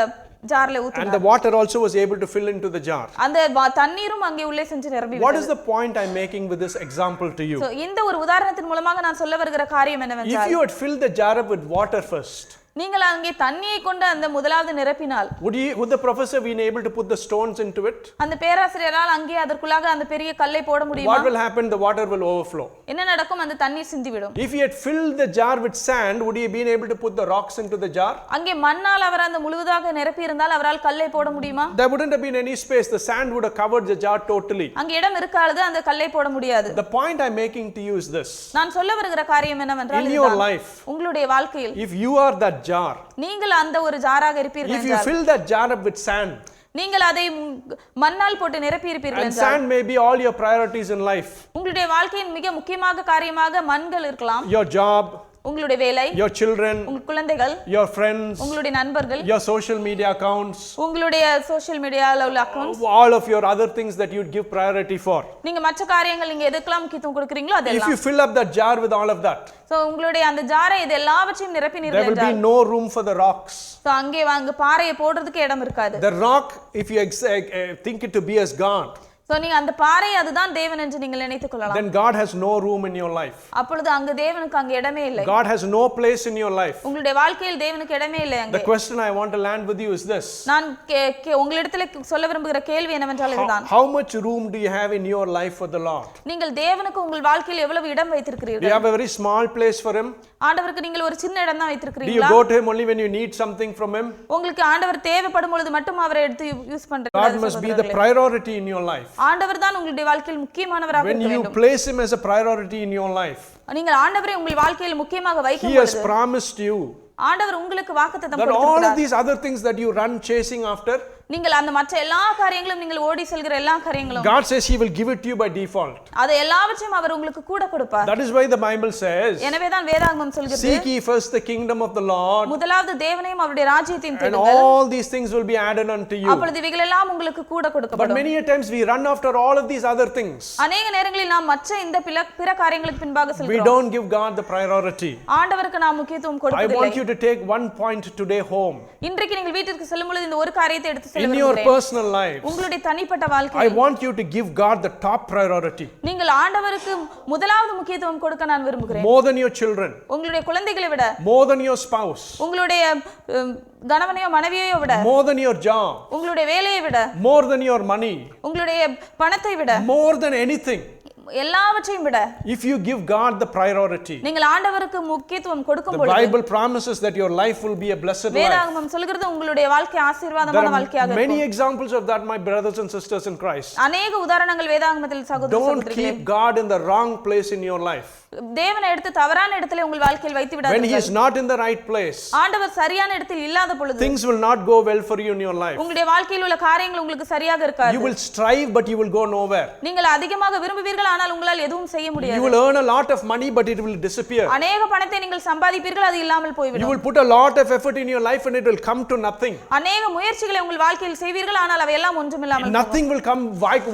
Speaker 2: ஜார்ல ஊத்தினார்.
Speaker 1: And the water also was able to fill into the jar.
Speaker 2: அந்த தண்ணீரும் அங்கே உள்ளே சென்று நிரம்பி
Speaker 1: What
Speaker 2: விட்டது.
Speaker 1: is the point I'm making with this example to you?
Speaker 2: இந்த ஒரு உதாரணத்தின் மூலமாக நான் சொல்ல வருகிற காரியம்
Speaker 1: If
Speaker 2: என்னவென்றால்,
Speaker 1: you had filled the jar up with water first,
Speaker 2: நீங்கள் அங்கே தண்ணியை கொண்டு அந்த முதலாவது நிரப்பினால்,
Speaker 1: would the professor been able to put the stones into it?
Speaker 2: அந்த பேராசிரியரால் அங்கே அதற்குள்ளாக அந்த பெரிய கல்லை போட முடியுமா?
Speaker 1: What will happen? The water will overflow.
Speaker 2: என்ன நடக்கும்? அந்த தண்ணீர் சிந்திவிடும்.
Speaker 1: If he had filled the jar with sand, would he have been able to put the rocks into the jar?
Speaker 2: அங்கே மண்ணால் அவர் அந்த முழுவதாக நிரப்பி இருந்தால் அவரால் கல்லை போட முடியுமா?
Speaker 1: There wouldn't have been any space. The sand would have covered the jar totally.
Speaker 2: அங்கே இடம் இருக்காது, அந்த கல்லை போட முடியாது.
Speaker 1: The point I'm making to you is this.
Speaker 2: நான் சொல்ல வருகிற காரியம் என்னவென்றால்,
Speaker 1: In your life,
Speaker 2: உங்களுடைய வாழ்க்கையில்
Speaker 1: if you are that jar,
Speaker 2: நீங்கள் அந்த ஒரு ஜாராக இருப்பீர்கள்
Speaker 1: if you
Speaker 2: என்றால்,
Speaker 1: fill that jar up with sand,
Speaker 2: நீங்கள் அதை மண்ணால் போட்டு நிரப்பி இருப்பீர்கள்
Speaker 1: and
Speaker 2: என்றால்,
Speaker 1: sand may be all your priorities in life,
Speaker 2: உங்களுடைய வாழ்க்கையின் மிக முக்கியமாக காரியமாக மண்கள் இருக்கலாம்.
Speaker 1: your job,
Speaker 2: உங்களுடைய வேலை,
Speaker 1: your children,
Speaker 2: உங்கள் குழந்தைகள்,
Speaker 1: your friends,
Speaker 2: உங்களுடைய நண்பர்கள்,
Speaker 1: your social media accounts,
Speaker 2: உங்களுடைய சோஷியல் மீடியால உள்ள accounts,
Speaker 1: all of your other things that you'd give priority for.
Speaker 2: நீங்க மற்ற காரியங்கள் நீங்க எதுக்கெல்லாம் முக்கியத்துவம் கொடுக்கறீங்களோ
Speaker 1: If
Speaker 2: அதெல்லாம்.
Speaker 1: you fill up that jar with all of that,
Speaker 2: so உங்களுடைய அந்த ஜாரை இது எல்லாவற்றையும்
Speaker 1: there
Speaker 2: நிரப்பினீர்கள்
Speaker 1: will be
Speaker 2: என்றால்,
Speaker 1: no room for the rocks.
Speaker 2: So அங்கே பாறையை போடுறதுக்கு இடம் இருக்காது.
Speaker 1: The rock, if you think it to be as God,
Speaker 2: so நீங்க அந்த பாறை அதுதான் தேவன் என்று நீங்கள் நினைத்துக் கொள்ளலாம்.
Speaker 1: then God has no room in your life.
Speaker 2: அப்பொழுது அங்க தேவனுக்கு அங்க இடமே இல்லை.
Speaker 1: God has no place in your life.
Speaker 2: உங்களுடைய வாழ்க்கையில் தேவனுக்கு இடமே இல்லை அங்கே.
Speaker 1: The question I want to land with you is this.
Speaker 2: நான் உங்களிடத்தில் சொல்ல விரும்புகிற கேள்வி என்னவென்றால் இதுதான்.
Speaker 1: How much room do you have in your life for the Lord?
Speaker 2: நீங்கள் தேவனுக்கு உங்கள் வாழ்க்கையில் எவ்வளவு இடம்
Speaker 1: Do you
Speaker 2: வைத்திருக்கிறீர்கள்?
Speaker 1: have a very small place for Him?
Speaker 2: ஆண்டவருக்கு நீங்கள் ஒரு சின்ன இடம் தான்
Speaker 1: Do you
Speaker 2: வைத்திருக்கிறீங்களா?
Speaker 1: go to Him only when you need something from Him?
Speaker 2: உங்களுக்கு ஆண்டவர் தேவைப்படும் பொழுது மட்டும் அவரை எடுத்து யூஸ்
Speaker 1: God
Speaker 2: பண்றீங்களா?
Speaker 1: must be the priority in your life.
Speaker 2: ஆண்டவர் தான் உங்களுடைய வாழ்க்கையில் முக்கியமானவராக
Speaker 1: When
Speaker 2: இருக்க
Speaker 1: you
Speaker 2: வேண்டும்.
Speaker 1: place Him as a priority in your life,
Speaker 2: நீங்கள் ஆண்டவரை உங்கள் வாழ்க்கையில் முக்கியமாக
Speaker 1: He
Speaker 2: வைக்கும்
Speaker 1: has
Speaker 2: பொழுது
Speaker 1: promised you
Speaker 2: ஆண்டவர் உங்களுக்கு வாக்குத்தத்தம்
Speaker 1: that all of
Speaker 2: கொடுத்திருக்கிறார்.
Speaker 1: these other things that you run chasing after,
Speaker 2: நீங்கள் அந்த மற்ற எல்லா காரியங்களும் நீங்கள் ஓடி செல்கிற எல்லா காரியங்களும்
Speaker 1: God says He will give it to you by default.
Speaker 2: அது எல்லாவற்றையும் அவர் உங்களுக்கு கூட கொடுப்பார்.
Speaker 1: That is why the Bible says,
Speaker 2: எனவே தான் வேதாகமம் சொல்கிறது,
Speaker 1: seek ye first the kingdom of the Lord,
Speaker 2: முதலாவது தேவனையும் அவருடைய ராஜ்யத்தையும்
Speaker 1: and
Speaker 2: தேடுங்கள்,
Speaker 1: all these things will be added unto you.
Speaker 2: அப்பொழுது இவைகள் எல்லாம் உங்களுக்கு கூட
Speaker 1: But
Speaker 2: கொடுக்கப்படும்.
Speaker 1: many a times we run after all of these other things.
Speaker 2: அநேக நேரங்களில் நாம் மற்ற இந்த பிற காரியங்களுக்கு பின்பாக
Speaker 1: We
Speaker 2: செல்கிறோம்.
Speaker 1: don't give God the priority.
Speaker 2: ஆண்டவருக்கு நாம் முக்கியத்துவம்
Speaker 1: I
Speaker 2: கொடுப்பதில்லை.
Speaker 1: want you to take one point today home.
Speaker 2: இன்றைக்கு நீங்கள் வீட்டிற்கு செல்லும் பொழுது இந்த ஒரு காரியத்தை எடுத்து சொல்ல
Speaker 1: In your
Speaker 2: விரும்புகிறேன்.
Speaker 1: personal life,
Speaker 2: உங்களுடைய தனிப்பட்ட
Speaker 1: I
Speaker 2: வாழ்க்கையில்
Speaker 1: want you to give God the top priority.
Speaker 2: நீங்கள் ஆண்டவருக்கு முதலாவது முக்கியத்துவம் கொடுக்க நான் விரும்புகிறேன்.
Speaker 1: More than your children,
Speaker 2: உங்களுடைய குழந்தைகளை விட,
Speaker 1: more than your spouse,
Speaker 2: உங்களுடைய கணவனையோ மனைவியோ விட,
Speaker 1: more than your job,
Speaker 2: உங்களுடைய வேலையை விட,
Speaker 1: more than your money,
Speaker 2: உங்களுடைய பணத்தை விட,
Speaker 1: more than anything.
Speaker 2: எல்லாவற்றையும் விட,
Speaker 1: If you give God the priority,
Speaker 2: நீங்கள் ஆண்டவருக்கு முக்கியத்துவம் கொடுக்கும்
Speaker 1: the
Speaker 2: பொழுது
Speaker 1: Bible promises that your life will be a blessed life.
Speaker 2: வேதாகமம் சொல்கிறது உங்களுடைய வாழ்க்கை ஆசீர்வாதமான வாழ்க்கையாக
Speaker 1: There are many
Speaker 2: இருக்கும்.
Speaker 1: examples of that, my brothers and sisters in Christ.
Speaker 2: அநேக உதாரணங்கள் வேதாகமத்தில் சகோதர
Speaker 1: Don't
Speaker 2: சகோதரிகளே.
Speaker 1: keep God in the wrong place in your life.
Speaker 2: தேவனை எடுத்து தவறான இடத்திலே உங்கள் வாழ்க்கையில் வைத்து
Speaker 1: When He
Speaker 2: விடாதீர்கள்.
Speaker 1: is not in the right place,
Speaker 2: ஆண்டவர் சரியான இடத்தில் இல்லாத பொழுது
Speaker 1: things will not go well for you in your life.
Speaker 2: உங்களுடைய வாழ்க்கையில் உள்ள காரியங்கள் உங்களுக்கு சரியாக
Speaker 1: You
Speaker 2: இருக்காது.
Speaker 1: will strive, but you will go nowhere.
Speaker 2: நீங்கள் அதிகமாக விரும்புவீர்கள், ஆனால் உங்களால் எதுவும் செய்ய
Speaker 1: You
Speaker 2: முடியாது.
Speaker 1: will earn a lot of money, but it will disappear.
Speaker 2: அநேக பணத்தை நீங்கள் சம்பாதிப்பீர்கள், அது இல்லாமல்
Speaker 1: You
Speaker 2: போய்விடும்.
Speaker 1: will put a lot of effort in your life, and it will come to nothing.
Speaker 2: அநேக முயற்சிகளை உங்கள் வாழ்க்கையில் செய்வீர்கள், ஆனால் அவை எல்லாம் ஒன்றுமில்லாமல் போகும்.
Speaker 1: Nothing will come.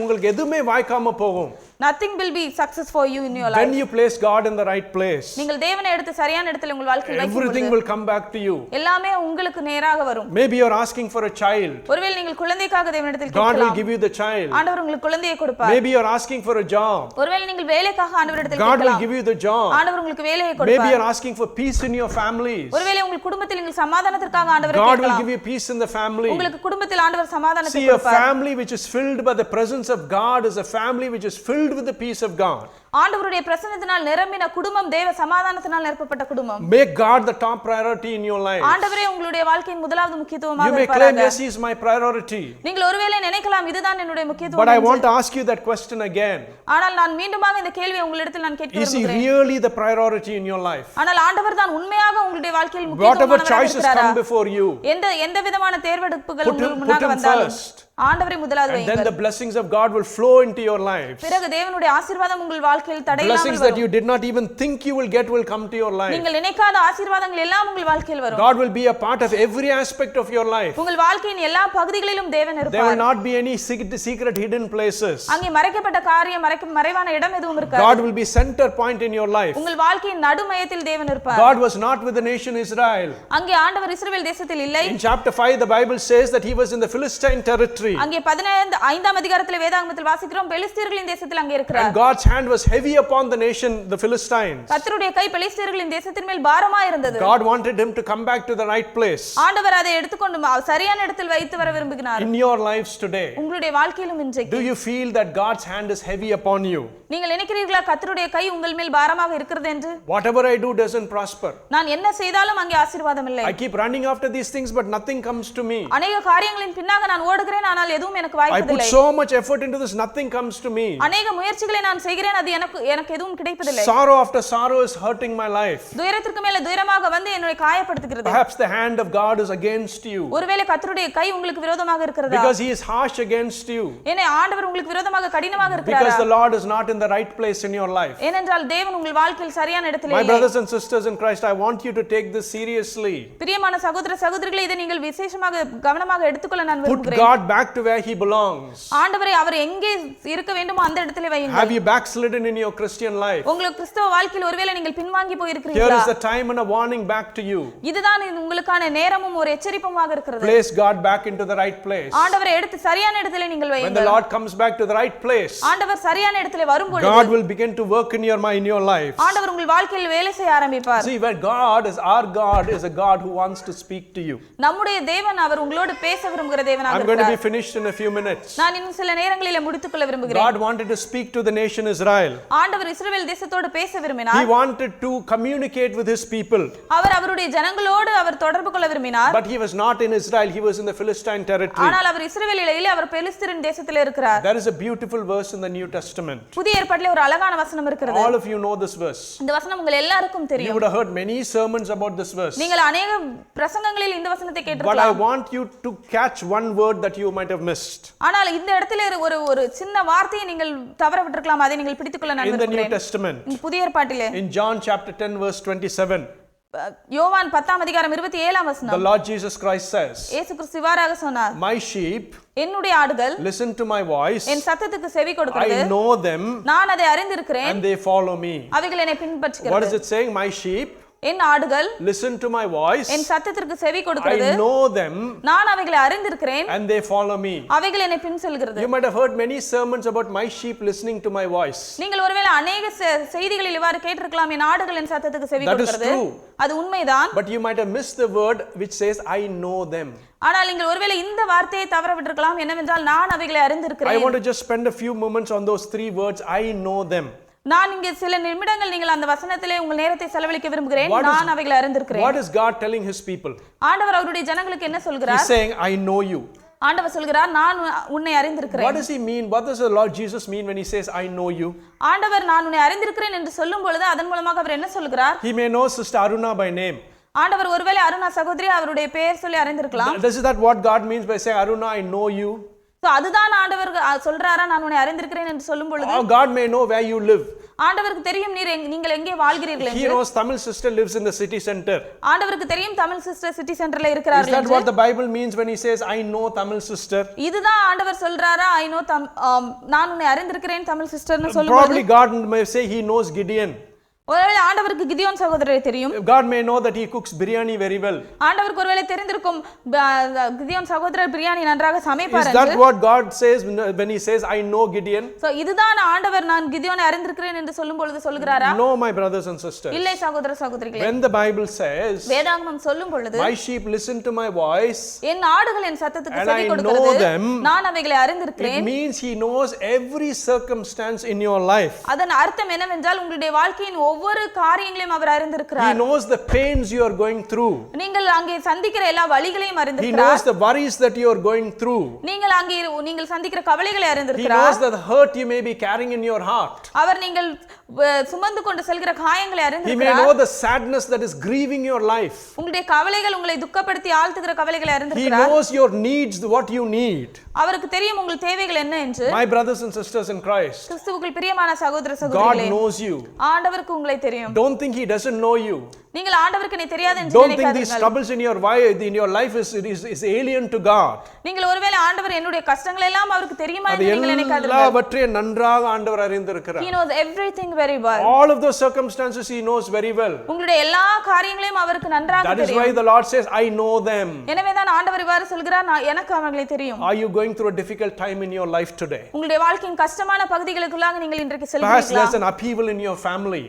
Speaker 1: உங்களுக்கு எதுவுமே வாய்க்காம போகும்.
Speaker 2: Nothing will be success for you in your life.
Speaker 1: When you place God in the right place,
Speaker 2: நீங்கள் தேவனை எடுத்து சரியான இடத்தில் உங்கள் வாழ்க்கையில் வைக்கும்
Speaker 1: everything
Speaker 2: பொழுது
Speaker 1: will come back to you.
Speaker 2: எல்லாமே உங்களுக்கு நேராக வரும்.
Speaker 1: Maybe you are asking for a child.
Speaker 2: ஒருவேளை நீங்கள் குழந்தைக்காக தேவனிடத்தில்
Speaker 1: God will
Speaker 2: கேட்கலாம்.
Speaker 1: give you the child.
Speaker 2: ஆண்டவர் உங்களுக்கு குழந்தையை கொடுப்பார்.
Speaker 1: Maybe you are asking for a job.
Speaker 2: ஒருவேளை நீங்கள் வேலைக்காக ஆண்டவரிடத்தில்
Speaker 1: God will
Speaker 2: கேட்கலாம்.
Speaker 1: give you the job.
Speaker 2: ஆண்டவர் உங்களுக்கு வேலையை
Speaker 1: Maybe you
Speaker 2: கொடுப்பார்.
Speaker 1: are asking for peace in your families.
Speaker 2: ஒருவேளை உங்கள் குடும்பத்தில் நீங்கள் சமாதானத்திற்காக ஆண்டவரை
Speaker 1: God will
Speaker 2: கேட்கலாம்.
Speaker 1: give you peace in the family.
Speaker 2: உங்களுக்கு குடும்பத்தில் ஆண்டவர் சமாதானத்தை
Speaker 1: See, a
Speaker 2: கொடுப்பார்.
Speaker 1: family which is filled by the presence of God is a family which is filled with the peace of God.
Speaker 2: ஆண்டவருடைய பிரசன்னத்தினால் நிரம்பின குடும்பம் தேவ சமாதானத்தினால் நிரப்பப்பட்ட குடும்பம்.
Speaker 1: Make God the top priority in your life.
Speaker 2: ஆண்டவரே உங்களுடைய வாழ்க்கையின் முதலாவது
Speaker 1: You
Speaker 2: முக்கியத்துவமாக
Speaker 1: may claim,
Speaker 2: இருப்பாராக.
Speaker 1: yes, He is my priority.
Speaker 2: நீங்கள் ஒருவேளை நினைக்கலாம் இதுதான் என்னுடைய
Speaker 1: But
Speaker 2: முக்கியத்துவம்
Speaker 1: I
Speaker 2: என்று.
Speaker 1: want to ask you that question again.
Speaker 2: ஆனால் நான் மீண்டுமாக இந்த கேள்வியை உங்களிடத்தில் நான் கேட்க
Speaker 1: Is He
Speaker 2: விரும்புகிறேன்.
Speaker 1: really the priority in your life?
Speaker 2: ஆனால் ஆண்டவர் தான் உண்மையாக உங்களுடைய வாழ்க்கையில்
Speaker 1: Whatever
Speaker 2: முக்கியத்துவமானவராக
Speaker 1: choices
Speaker 2: இருக்கிறாரா?
Speaker 1: come before you,
Speaker 2: எந்த விதமான தேர்வெடுப்புகள்
Speaker 1: Put
Speaker 2: உங்களுக்கு
Speaker 1: him
Speaker 2: முன்னாக வந்தாலும்
Speaker 1: first.
Speaker 2: ஆண்டவரை முதலாவது
Speaker 1: and then
Speaker 2: வையுங்கள்.
Speaker 1: the blessings of God will flow into your lives.
Speaker 2: பிறகு தேவனுடைய ஆசீர்வாதம் உங்கள் வாழ்க்கையில்
Speaker 1: Blessings
Speaker 2: தடையில்லாமல்
Speaker 1: that you
Speaker 2: வரும்.
Speaker 1: did not even think you will get will come to your life.
Speaker 2: நீங்கள் நினைக்காத ஆசீர்வாதங்கள் எல்லாம் உங்கள் வாழ்க்கையில் வரும்.
Speaker 1: God will be a part of every aspect of your life.
Speaker 2: உங்கள் வாழ்க்கையின் எல்லா பகுதிகளிலும் தேவன்
Speaker 1: There will
Speaker 2: இருப்பார்.
Speaker 1: not be any secret hidden places.
Speaker 2: அங்கே மறைக்கப்பட்ட காரியம் மறைவான இடம் எதுவும் இருக்காது.
Speaker 1: God will be center point in your life.
Speaker 2: உங்கள் வாழ்க்கையின் நடுமையத்தில் தேவன் இருப்பார்.
Speaker 1: God was not with the nation Israel.
Speaker 2: அங்கே ஆண்டவர் இஸ்ரவேல் தேசத்தில் இல்லை.
Speaker 1: In chapter 5 the Bible says that he was in the Philistine territory.
Speaker 2: அங்கே 15ஆம் அதிகாரத்தில் வேதாகமத்தில் வாசிக்கிறோம் பெலிஸ்தீர்களின் தேசத்தில் அங்கே இருக்கிறார்.
Speaker 1: And God's hand was heavy upon the nation, the Philistines.
Speaker 2: கர்த்தருடைய கை பெலிஸ்தீர்களின் தேசத்தின் மேல் பாரமாய் இருந்தது.
Speaker 1: God wanted him to come back to the right place.
Speaker 2: ஆண்டவர் அதை எடுத்துக்கொண்டு சரியான இடத்தில் வைத்து வர விரும்புகிறார்.
Speaker 1: In your lives today,
Speaker 2: உங்களுடைய வாழ்க்கையிலும் இன்றைக்கு
Speaker 1: do you feel that God's hand is heavy upon you?
Speaker 2: நீங்கள் நினைக்கிறீர்களா கர்த்தருடைய கை உங்கள் மேல் பாரமாக இருக்கிறது என்று?
Speaker 1: Whatever I do doesn't prosper.
Speaker 2: நான் என்ன செய்தாலும் அங்கே ஆசீர்வாதம் இல்லை.
Speaker 1: I keep running after these things but nothing comes to me.
Speaker 2: அநேக காரியங்களின் பின்னாக நான் ஓடுகிறேன், ஆனால் எதுவும் எனக்கு
Speaker 1: I put
Speaker 2: வாய்ப்பதில்லை.
Speaker 1: so much effort into this, nothing comes to me.
Speaker 2: அநேக முயற்சிகளை நான் செய்கிறேன், அது எனக்கு எதுவும் கிடைப்பதில்லை.
Speaker 1: Sorrow after sorrow is hurting my life.
Speaker 2: துயரத்திற்கு மேல துயரமாக வந்து என்னை காயப்படுத்துகிறது.
Speaker 1: Perhaps the hand of God is against you.
Speaker 2: ஒருவேளை கர்த்தருடைய கை உங்களுக்கு விரோதமாக இருக்கிறதா?
Speaker 1: Because he is harsh against you.
Speaker 2: ஏனே ஆண்டவர் உங்களுக்கு விரோதமாக கடினமாக இருக்கிறாரா?
Speaker 1: Because the Lord is not in the right place in your life.
Speaker 2: ஏனென்றால் தேவன் உங்கள் வாழ்க்கையில் சரியான இடத்தில்
Speaker 1: My
Speaker 2: இல்லை.
Speaker 1: brothers and sisters in Christ, I want you to take this seriously.
Speaker 2: பிரியமான சகோதர சகோதரிகளே, இதை நீங்கள் விசேஷமாக கவனமாக எடுத்துக்கொள்ள நான்
Speaker 1: Put
Speaker 2: விரும்புகிறேன்.
Speaker 1: God back to where he belongs.
Speaker 2: ஆண்டவரை அவர் எங்கே இருக்க வேண்டுமோ அந்த இடத்திலே வையுங்கள்.
Speaker 1: Have you backslidden in your Christian life?
Speaker 2: உங்களுக்கு கிறிஸ்தவ வாழ்க்கையில் ஒருவேளை நீங்கள் பின்வாங்கி போய்
Speaker 1: Here
Speaker 2: இருக்கிறீர்களா?
Speaker 1: is the time and a warning back to you.
Speaker 2: இதுதான் உங்களுக்கான நேரமும் ஒரு எச்சரிப்புமாக இருக்கிறது.
Speaker 1: Place God back into the right place.
Speaker 2: ஆண்டவரை எடுத்து சரியான இடத்திலே நீங்கள்
Speaker 1: When the
Speaker 2: வையுங்கள்.
Speaker 1: Lord comes back to the right place,
Speaker 2: ஆண்டவர் சரியான இடத்திலே வரும்போது
Speaker 1: God will begin to work in your mind, in your life.
Speaker 2: ஆண்டவர் உங்கள் வாழ்க்கையில் வேலை செய்ய ஆரம்பிப்பார்.
Speaker 1: See, when our God is a God who wants to speak to you.
Speaker 2: நம்முடைய தேவன் அவர் உங்களோடு பேச விரும்புகிற தேவனாக
Speaker 1: I'm going to be
Speaker 2: இருக்கிறார்.
Speaker 1: finished in a few minutes.
Speaker 2: நான் இன்னும் சில நேரங்களிலே முடித்துக்கொள்ள விரும்புகிறேன்.
Speaker 1: God wanted to speak to the nation Israel.
Speaker 2: ஆண்டவர் இஸ்ரவேல் தேசத்தோடு பேச
Speaker 1: He
Speaker 2: விரும்பினார்.
Speaker 1: wanted to communicate with his people.
Speaker 2: அவர் அவருடைய ஜனங்களோடு அவர் தொடர்பு கொள்ள விரும்பினார்.
Speaker 1: But he was not in Israel, he was in the Philistine territory.
Speaker 2: ஆனால் அவர் இஸ்ரவேலில் இல்லை, அவர் பெலிஸ்தரின் தேசத்தில் இருக்கிறார்.
Speaker 1: There is a beautiful verse in the New Testament.
Speaker 2: புதிய ஏற்பாட்டிலே ஒரு அழகான வசனம் இருக்கிறது.
Speaker 1: All of you know this verse.
Speaker 2: இந்த வசனம் உங்கள் எல்லாருக்கும்
Speaker 1: You
Speaker 2: தெரியும்.
Speaker 1: would have heard many sermons about this verse.
Speaker 2: நீங்கள் அநேக பிரசங்கங்களில் இந்த வசனத்தை
Speaker 1: But I
Speaker 2: கேட்டிருக்கலாம்.
Speaker 1: want you to catch one word that you might have missed.
Speaker 2: ஆனால் இந்த இடத்திலே ஒரு சின்ன வார்த்தையை நீங்கள் தவற விட்டிருக்கலாம், அதை நீங்கள் பிடித்துக்கொள்ள நான்
Speaker 1: In the New
Speaker 2: விரும்புகிறேன்.
Speaker 1: Testament,
Speaker 2: இந்த புதிய ஏற்பாட்டிலே
Speaker 1: in John chapter 10 verse 27,
Speaker 2: யோவான் 10ஆம் அதிகாரம் 27ஆம்
Speaker 1: the
Speaker 2: வசனம்
Speaker 1: Lord Jesus Christ says,
Speaker 2: இயேசு கிறிஸ்து இவ்வாறாக சொன்னார்,
Speaker 1: my sheep
Speaker 2: என்னுடைய ஆடுகள்
Speaker 1: listen to my voice,
Speaker 2: என் சத்தத்துக்கு செவி கொடுக்கிறது,
Speaker 1: I know them
Speaker 2: நான் அதை அறிந்திருக்கிறேன்,
Speaker 1: and they follow me.
Speaker 2: அவைகள் என்னை
Speaker 1: What is
Speaker 2: பின்பற்றுகிறது.
Speaker 1: it saying? My sheep
Speaker 2: என் ஆடுகள்
Speaker 1: listen to my voice,
Speaker 2: என் சத்தத்திற்கு செவி கொடுக்கிறது,
Speaker 1: I know them,
Speaker 2: நான் அவைகளை அறிந்திருக்கிறேன்,
Speaker 1: and they follow me.
Speaker 2: அவைகள் என்னை பின் செல்கிறது.
Speaker 1: You might have heard many sermons about my sheep listening to my voice.
Speaker 2: நீங்கள் ஒருவேளை அநேக செய்திகளில் இவ்வாறு கேட்டிருக்கலாம், என் ஆடுகள் என் சத்தத்துக்கு செவி
Speaker 1: That is
Speaker 2: கொடுக்கிறது.
Speaker 1: true.
Speaker 2: அது உண்மைதான்.
Speaker 1: But you might have missed the word which says I know them.
Speaker 2: ஆனால் நீங்கள் ஒருவேளை இந்த வார்த்தையை தவற விட்டிருக்கலாம், என்னவென்றால் நான் அவைகளை
Speaker 1: I
Speaker 2: அறிந்திருக்கிறேன்.
Speaker 1: want to just spend a few moments on those three words, I know them.
Speaker 2: நான் இங்கே சில நிமிடங்கள் நீங்கள் அந்த வசனத்திலே உங்கள் நேரத்தை செலவழிக்க விரும்புகிறேன். நான் அவைகளை அறிந்திருக்கிறேன்.
Speaker 1: What is God telling his people?
Speaker 2: ஆண்டவர் அவருடைய ஜனங்களுக்கு என்ன சொல்கிறார்?
Speaker 1: He's saying I know you.
Speaker 2: ஆண்டவர் சொல்கிறார், நான் உன்னை அறிந்திருக்கிறேன்.
Speaker 1: What does he mean? What does the Lord Jesus mean when he says I know you?
Speaker 2: ஆண்டவர் நான் உன்னை அறிந்திருக்கிறேன் என்று சொல்லும் பொழுது அதன் மூலமாக அவர் என்ன சொல்கிறார்?
Speaker 1: He may know Sister Aruna by name.
Speaker 2: ஆண்டவர் ஒருவேளை அருணா சகோதரி அவருடைய பெயர் சொல்லி அறிந்திருக்கலாம்.
Speaker 1: Is that what God means by saying Aruna I know you?
Speaker 2: So அதுதான் ஆண்டவர் சொல்றாரா நான் உன்னை அறிந்திருக்கிறேன் என்று சொல்லும் பொழுது?
Speaker 1: Or God may know where you live.
Speaker 2: ஆண்டவருக்கு தெரியும் நீங்கள் எங்கே வாழ்கிறீர்கள் என்று.
Speaker 1: He knows Tamil sister lives in the city center.
Speaker 2: ஆண்டவருக்கு தெரியும் தமிழ் சிஸ்டர் சிட்டி சென்டர்ல இருக்கிறார்கள்
Speaker 1: என்று. Is that
Speaker 2: what
Speaker 1: what the Bible means when he says I know Tamil sister?
Speaker 2: இதுதான் ஆண்டவர் சொல்றாரா I know நான் உன்னை அறிந்திருக்கிறேன் தமிழ் சிஸ்டர்னு சொல்லும் பொழுது?
Speaker 1: Probably God may say he knows Gideon.
Speaker 2: ஒருவேளை ஆண்டவருக்கு கிதியோன் சகோதரரை தெரியும்.
Speaker 1: God may know that he cooks biryani very well.
Speaker 2: ஆண்டவருக்கு ஒருவேளை தெரிந்திருக்கும் கிதியோன் சகோதரர் பிரியாணி நன்றாக சமைப்பார் என்று.
Speaker 1: Is that what God says when he says I know Gideon?
Speaker 2: So இதுதான் ஆண்டவர் நான் கிதியோனை அறிந்திருக்கிறேன் என்று சொல்லும் பொழுது சொல்கிறாரா?
Speaker 1: No, my brothers and sisters.
Speaker 2: இல்லை சகோதர சகோதரிகளே.
Speaker 1: When the Bible says
Speaker 2: வேதாகமம் சொல்லும் பொழுது
Speaker 1: my sheep listen to my voice,
Speaker 2: என் ஆடுகள் என் சத்தத்துக்கு செவி கொடுக்கிறது, நான் அவைகளை அறிந்திருக்கிறேன்.
Speaker 1: It means he knows every circumstance in your life.
Speaker 2: அதன் அர்த்தம் என்னவென்றால் உங்களுடைய வாழ்க்கையின் ஒவ்வொரு காரியங்களையும் அவர் அறிந்திருக்கிறார்.
Speaker 1: He knows the pains you are going through.
Speaker 2: நீங்கள் அங்கே சந்திக்கிற எல்லா வலிகளையும் அறிந்திருக்கிறார்.
Speaker 1: He knows the worries that you are going through.
Speaker 2: நீங்கள் சந்திக்கிற கவலைகளை அறிந்திருக்கிறார்.
Speaker 1: He knows the hurt you may be carrying in your heart.
Speaker 2: அவர் நீங்கள் சுமந்து கொண்டு செல்கிற காயங்களை அறிந்திருக்கிறார்.
Speaker 1: He may know the sadness that is grieving your life.
Speaker 2: உங்களுடைய கவலைகள் உங்களை துக்கப்படுத்தி ஆழ்த்துகிற கவலைகளை அறிந்திருக்கிறார்.
Speaker 1: He knows your needs, what you need.
Speaker 2: அவருக்கு தெரியும் உங்கள் தேவைகள் என்ன என்று.
Speaker 1: My brothers and sisters in Christ,
Speaker 2: கிறிஸ்துவுக்குள் பிரியமான சகோதர சகோதரிகளே,
Speaker 1: God knows you.
Speaker 2: ஆண்டவருக்கு உங்களை தெரியும்.
Speaker 1: Don't think he doesn't know you.
Speaker 2: நீங்கள் ஆண்டவருக்கு நீ தெரியாது என்று
Speaker 1: Don't think these
Speaker 2: நினைக்காதீர்கள்.
Speaker 1: troubles in your life is alien to God.
Speaker 2: நீங்கள் ஒருவேளை ஆண்டவர் என்னுடைய கஷ்டங்கள் எல்லாம் அவருக்கு தெரியுமா என்று நீங்கள் நினைக்காதீர்கள்.
Speaker 1: எல்லாவற்றையும் நன்றாக ஆண்டவர் அறிந்திருக்கிறார்.
Speaker 2: He knows everything very well.
Speaker 1: All of those circumstances he knows very well.
Speaker 2: உங்களுடைய எல்லா காரியங்களையும் அவருக்கு நன்றாக தெரியும்.
Speaker 1: That is why the Lord says I know them.
Speaker 2: எனவே தான் ஆண்டவர் இவ்வாறு சொல்கிறார், எனக்கு அவர்களை தெரியும்.
Speaker 1: Are you going through a difficult time in your life today?
Speaker 2: உங்களுடைய வாழ்க்கையின் கஷ்டமான பகுதிகளுக்குள்ளாக நீங்கள் இன்றைக்கு செல்கிறீர்களா?
Speaker 1: Perhaps there's an upheaval in your family.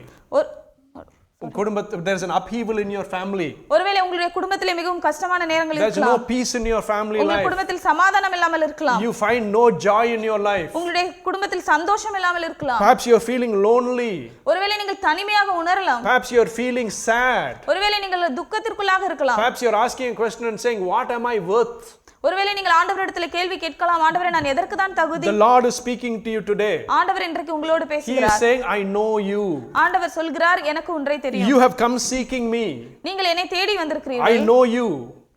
Speaker 1: There's an upheaval in your family.
Speaker 2: ஒருவேளை உங்களுடைய குடும்பத்திலே மிகவும் கஷ்டமான நேரங்கள் இருக்கலாம்.
Speaker 1: There's no peace in your family life.
Speaker 2: உங்கள் குடும்பத்தில் சமாதானம் இல்லாமல் இருக்கலாம்.
Speaker 1: You find no joy in your life.
Speaker 2: உங்களுடைய குடும்பத்தில் சந்தோஷம் இல்லாமல் இருக்கலாம்.
Speaker 1: Perhaps you're feeling lonely.
Speaker 2: ஒருவேளை நீங்கள் தனிமையாக உணரலாம்.
Speaker 1: Perhaps you're feeling sad.
Speaker 2: ஒருவேளை நீங்கள் துக்கத்திற்குள்ளாக இருக்கலாம்.
Speaker 1: Perhaps you're asking a question and saying, what am I worth?
Speaker 2: ஒருவேளை நீங்கள் ஆண்டவரிடத்தில் கேள்வி கேட்கலாம், ஆண்டவரே நான் எதற்கு தான் தகுதி?
Speaker 1: The Lord is speaking to you today.
Speaker 2: ஆண்டவர் இன்றைக்கு உங்களோடு பேசுகிறார்.
Speaker 1: He is saying I know you.
Speaker 2: ஆண்டவர் சொல்கிறார், எனக்கு உன்னை தெரியும்.
Speaker 1: You have come seeking me.
Speaker 2: நீங்கள் என்னை தேடி வந்திருக்கிறீர்கள்.
Speaker 1: I know you.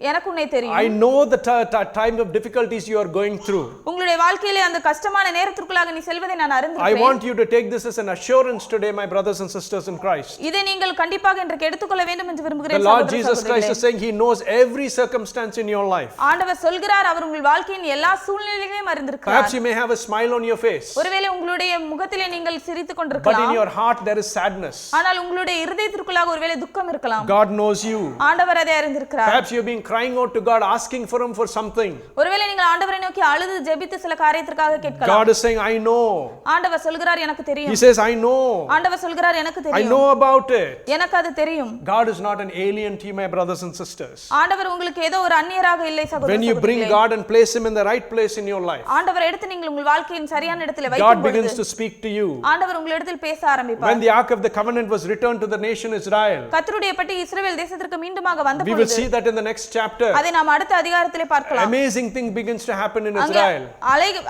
Speaker 2: எனக்கு உன்னை தெரியும்.
Speaker 1: I know the time of difficulties you are going through.
Speaker 2: உங்களுடைய வாழ்க்கையிலே அந்த கஷ்டமான நேரத்திற்குள்ளாக நீ செல்வதை நான் அறிந்திருக்கிறேன்.
Speaker 1: I want you to take this as an assurance today, my brothers and sisters in Christ.
Speaker 2: இதை நீங்கள் கண்டிப்பாக இன்றைக்கு எடுத்துக்கொள்ள வேண்டும் என்று விரும்புகிறேன்.
Speaker 1: The Lord Jesus Christ is saying he knows every circumstance in your life.
Speaker 2: ஆண்டவர் சொல்கிறார், அவர் உங்கள் வாழ்க்கையின் எல்லா சூழ்நிலைகளையும் அறிந்திருக்கிறார்.
Speaker 1: Perhaps you may have a smile on your face.
Speaker 2: ஒருவேளை உங்களுடைய முகத்திலே நீங்கள் சிரித்துக் கொண்டிருக்கலாம்.
Speaker 1: But in your heart there is sadness.
Speaker 2: ஆனால் உங்களுடைய இருதயத்திற்குள்ளாக ஒருவேளை துக்கம் இருக்கலாம்.
Speaker 1: God knows you.
Speaker 2: ஆண்டவர் அதை அறிந்திருக்கிறார்.
Speaker 1: Perhaps you have been crying out to God, asking for him for something.
Speaker 2: ஒருவேளை நீங்கள் ஆண்டவரை நோக்கி அழுது ஜெபித்து சில காரியத்திற்காக கேட்கலாம்.
Speaker 1: God is saying I know.
Speaker 2: ஆண்டவர் சொல்கிறார், எனக்கு தெரியும்.
Speaker 1: He says I know.
Speaker 2: ஆண்டவர் சொல்கிறார், எனக்கு தெரியும்.
Speaker 1: I know about it.
Speaker 2: எனக்கு அது தெரியும்.
Speaker 1: God is not an alien to you, my brothers and sisters.
Speaker 2: ஆண்டவர் உங்களுக்கு ஏதோ ஒரு அந்நியராக இல்லை சகோதரர்களே.
Speaker 1: When you bring God and place him in the right place in your life,
Speaker 2: ஆண்டவர் எடுத்து நீங்கள் உங்கள் வாழ்க்கையின் சரியான இடத்திலே வைக்கும்
Speaker 1: God
Speaker 2: பொழுது
Speaker 1: begins to speak to you.
Speaker 2: ஆண்டவர் உங்களிடத்தில் பேச ஆரம்பிப்பார்.
Speaker 1: When the ark of the covenant was returned to the nation Israel,
Speaker 2: கர்த்தருடைய பெட்டி இஸ்ரவேல் தேசத்திற்கு மீண்டுமாக வந்த
Speaker 1: we will
Speaker 2: பொழுது
Speaker 1: see that in the next chapter.
Speaker 2: அதை நாம் அடுத்த அதிகாரத்திலே பார்க்கலாம்.
Speaker 1: Amazing thing begins to happen in Israel.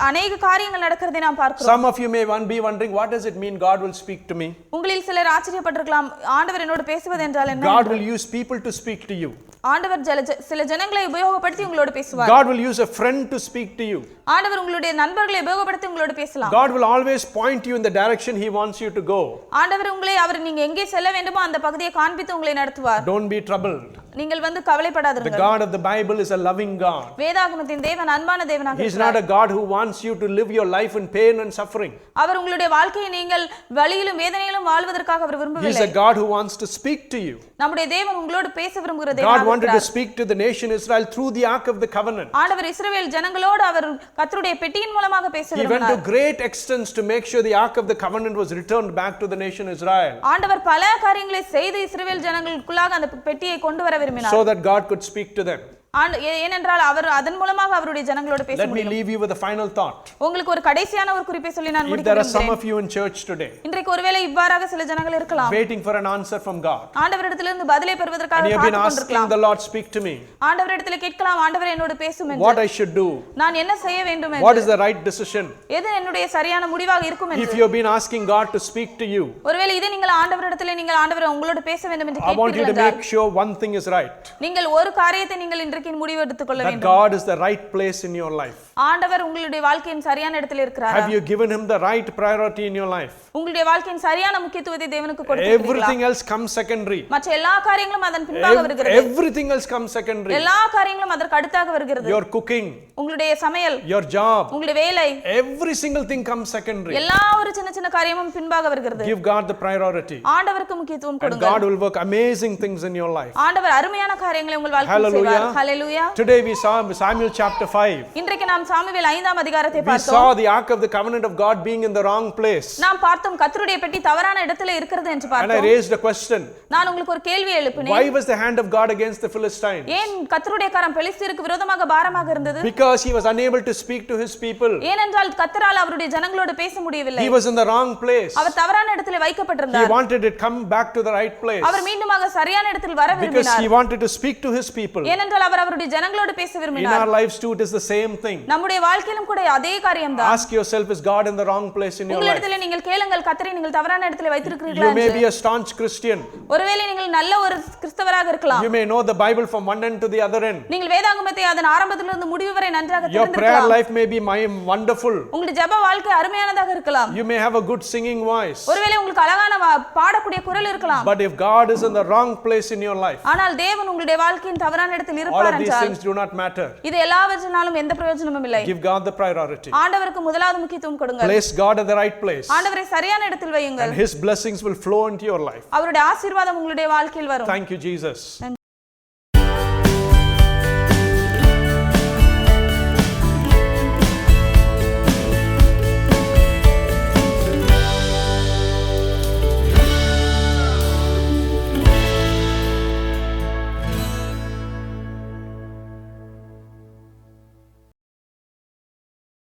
Speaker 2: அநேக காரியங்கள் நடக்கிறதை நாம் பார்க்கிறோம்.
Speaker 1: Some of you may be wondering, what does it mean God will speak to me?
Speaker 2: உங்களில் சிலர் ஆச்சரியப்பட்டிருக்கலாம், ஆண்டவர் என்னோடு பேசுவது என்றால் என்ன?
Speaker 1: God will use people to speak to you.
Speaker 2: ஆண்டவர் சில ஜனங்களை உபயோகப்படுத்தி உங்களோடு பேசுவார்.
Speaker 1: God will use a friend to speak to you.
Speaker 2: ஆண்டவர் உங்களுடைய நண்பர்களை உபயோகப்படுத்தி உங்களோடு பேசலாம்.
Speaker 1: God will always point you in the direction he wants you to go.
Speaker 2: ஆண்டவர் அவர் நீங்க எங்கே செல்ல வேண்டுமோ அந்த பகுதியை காண்பித்து உங்களை நடத்துவார்.
Speaker 1: Don't be troubled.
Speaker 2: நீங்கள் வந்து
Speaker 1: The
Speaker 2: கவலைப்படாதீர்கள்.
Speaker 1: God of the Bible is a loving God.
Speaker 2: வேதாகமத்தின் தேவன் அன்பான தேவனாக
Speaker 1: He is not a God who wants you to live your life in pain and suffering.
Speaker 2: அவர் உங்களுடைய வாழ்க்கையை நீங்கள் வலியிலும் வேதனையிலும் வாழ்வதற்காக அவர்
Speaker 1: He is
Speaker 2: விரும்பவில்லை.
Speaker 1: a God who wants to speak to you.
Speaker 2: நம்முடைய தேவன் உங்களோடு பேச விரும்புகிற
Speaker 1: God
Speaker 2: தேவனாக
Speaker 1: wanted to
Speaker 2: இருக்கிறார்.
Speaker 1: speak to the nation Israel through the Ark of the Covenant.
Speaker 2: ஆண்டவர் இஸ்ரவேல் ஜனங்களோடு அவர் கர்த்தருடைய பெட்டியின் மூலமாக பேச
Speaker 1: He went to
Speaker 2: விரும்பினார்.
Speaker 1: great extents to make sure the Ark of the Covenant was returned back to the nation Israel,
Speaker 2: ஆண்டவர் பல காரியங்களை செய்து இஸ்ரவேல் ஜனங்களுக்குள்ளாக அந்த பெட்டியை கொண்டு வர விரும்பினார்.
Speaker 1: so that God could speak to them.
Speaker 2: ஏனென்றால் அவர் அதன் மூலமாக அவருடைய ஜனங்களோடு பேச
Speaker 1: Let me
Speaker 2: முடியும்.
Speaker 1: leave you with a final thought.
Speaker 2: உங்களுக்கு ஒரு கடைசியான ஒரு குறிப்பை சொல்லி நான்
Speaker 1: If
Speaker 2: முடிக்க
Speaker 1: there are some
Speaker 2: விரும்புகிறேன்.
Speaker 1: of you in church today
Speaker 2: இன்றைக்கு ஒருவேளை இவ்வாறாக சில ஜனங்கள் இருக்கலாம்.
Speaker 1: waiting for an answer from God,
Speaker 2: ஆண்டவரிடத்திலிருந்து பதிலை பெறுவதற்காக
Speaker 1: and you have been
Speaker 2: காத்துக்
Speaker 1: asking
Speaker 2: கொண்டிருக்கலாம்.
Speaker 1: the Lord, speak to me,
Speaker 2: ஆண்டவரிடத்தில் கேட்கலாம், ஆண்டவரே என்னோடு பேசும் என்று.
Speaker 1: what I should do,
Speaker 2: நான் என்ன செய்ய வேண்டும்
Speaker 1: what
Speaker 2: என்று.
Speaker 1: is the right decision.
Speaker 2: எது என்னுடைய சரியான முடிவாக இருக்கும்
Speaker 1: If
Speaker 2: என்று.
Speaker 1: you have been asking God to speak to you,
Speaker 2: ஒருவேளை இதை நீங்கள் ஆண்டவரிடத்தில் நீங்கள் ஆண்டவரே உங்களோடு பேச வேண்டும் என்று
Speaker 1: I want you to
Speaker 2: கேட்கிறீர்கள்
Speaker 1: make sure one thing is right,
Speaker 2: நீங்கள் ஒரு காரியத்தை நீங்கள் இன்றைக்கு முடிவு எடுத்துக் கொள்ள
Speaker 1: that
Speaker 2: வேண்டும்.
Speaker 1: God is the right place in your life.
Speaker 2: ஆண்டவர் உங்களுடைய வாழ்க்கையின் சரியான இடத்தில் இருக்கிறாரா?
Speaker 1: Have you given him the right priority in your life?
Speaker 2: உங்களுடைய வாழ்க்கையின் சரியான முக்கியத்துவத்தை தேவனுக்கு கொடுத்திருக்கிறீர்களா?
Speaker 1: Everything else comes secondary.
Speaker 2: மற்ற எல்லா காரியங்களும் அதன் பின்பாக வருகிறது.
Speaker 1: Everything else comes secondary.
Speaker 2: எல்லா காரியங்களும் அதற்கு அடுத்தாக வருகிறது.
Speaker 1: Your cooking,
Speaker 2: உங்களுடைய சமையல்,
Speaker 1: your job,
Speaker 2: உங்களுடைய வேலை,
Speaker 1: every single thing comes secondary.
Speaker 2: எல்லா ஒரு சின்ன சின்ன காரியமும் பின்பாக வருகிறது.
Speaker 1: Give God the priority,
Speaker 2: ஆண்டவருக்கு முக்கியத்துவம்
Speaker 1: and
Speaker 2: கொடுங்கள்.
Speaker 1: God will work amazing things in your life.
Speaker 2: ஆண்டவர் அருமையான காரியங்களை உங்கள் வாழ்க்கையில்
Speaker 1: Hallelujah.
Speaker 2: செய்வார். ஹalleluya.
Speaker 1: Today we saw Samuel chapter 5.
Speaker 2: இன்றைக்கு நாம் சாமுவேல் 5ஆம் அதிகாரத்தை
Speaker 1: We
Speaker 2: பார்த்தோம்.
Speaker 1: saw the ark of the covenant of God being in the wrong place.
Speaker 2: நாம் பார்த்தோம் கர்த்தருடைய பெட்டி தவறான இடத்துல இருக்கிறது என்று
Speaker 1: And I
Speaker 2: பார்த்தோம்.
Speaker 1: raised a question.
Speaker 2: நான் உங்களுக்கு ஒரு கேள்வி எழுப்பினேன்.
Speaker 1: Why was the hand of God against the Philistines?
Speaker 2: ஏன் கர்த்தருடைய கரம் பெலிஸ்தருக்கு விரோதமாக பாரமாக இருந்தது?
Speaker 1: Because he was unable to speak to his people.
Speaker 2: ஏனென்றால் கர்த்தரால் அவருடைய ஜனங்களோடு பேச முடியவில்லை.
Speaker 1: He was in the wrong place.
Speaker 2: அவர் தவறான இடத்தில்
Speaker 1: He
Speaker 2: வைக்கப்பட்டிருந்தார்.
Speaker 1: wanted it come back to the right place.
Speaker 2: அவர் மீண்டுமாக சரியான இடத்தில் வர
Speaker 1: Because
Speaker 2: விரும்பினார்.
Speaker 1: he wanted to speak to his people.
Speaker 2: ஏனென்றால் அவர் அவருடைய ஜனங்களோடு பேச
Speaker 1: In
Speaker 2: விரும்பினார்.
Speaker 1: our lives too, it is the same thing.
Speaker 2: நம்முடைய வாழ்க்கையிலும் கூட அதே காரியம்தான்.
Speaker 1: Ask yourself, is God in the wrong place in your life?
Speaker 2: உங்களிடத்தில் நீங்கள் கேளுங்கள், கர்த்தரை நீங்கள் தவறான இடத்தில் வைத்திருக்கிறீர்களா
Speaker 1: You may
Speaker 2: என்று.
Speaker 1: be a staunch Christian.
Speaker 2: ஒருவேளை நீங்கள் நல்ல ஒரு கிறிஸ்தவராக இருக்கலாம்.
Speaker 1: You may know the Bible from one end to the other end.
Speaker 2: நீங்கள் வேதாகமத்தை அதன் ஆரம்பத்திலிருந்து முடிவு வரை நன்றாக
Speaker 1: Your prayer
Speaker 2: தெரிந்திருக்கலாம்.
Speaker 1: life may be wonderful.
Speaker 2: உங்களுடைய ஜெப வாழ்க்கை அருமையானதாக இருக்கலாம்.
Speaker 1: You may have a good singing voice.
Speaker 2: ஒருவேளை உங்களுக்கு அழகான பாடக்கூடிய குரல் இருக்கலாம்.
Speaker 1: But if God is in the wrong place in your life,
Speaker 2: ஆனால் தேவன் உங்களுடைய வாழ்க்கையின் தவறான இடத்தில்
Speaker 1: all
Speaker 2: இருப்பார்
Speaker 1: of these
Speaker 2: என்றால்
Speaker 1: things do not matter.
Speaker 2: இது எல்லாவற்றினாலும் எந்த பிரயோஜனமும் இல்லை.
Speaker 1: Give God the priority.
Speaker 2: ஆண்டவருக்கு முதலாவது முக்கியத்துவம் கொடுங்கள்.
Speaker 1: Place God at the right place,
Speaker 2: ஆண்டவரை சரியான இடத்தில் வையுங்கள்.
Speaker 1: and his blessings will flow into your life.
Speaker 2: அவருடைய ஆசீர்வாதம் உங்களுடைய வாழ்க்கையில் வரும்.
Speaker 1: Thank you, Jesus.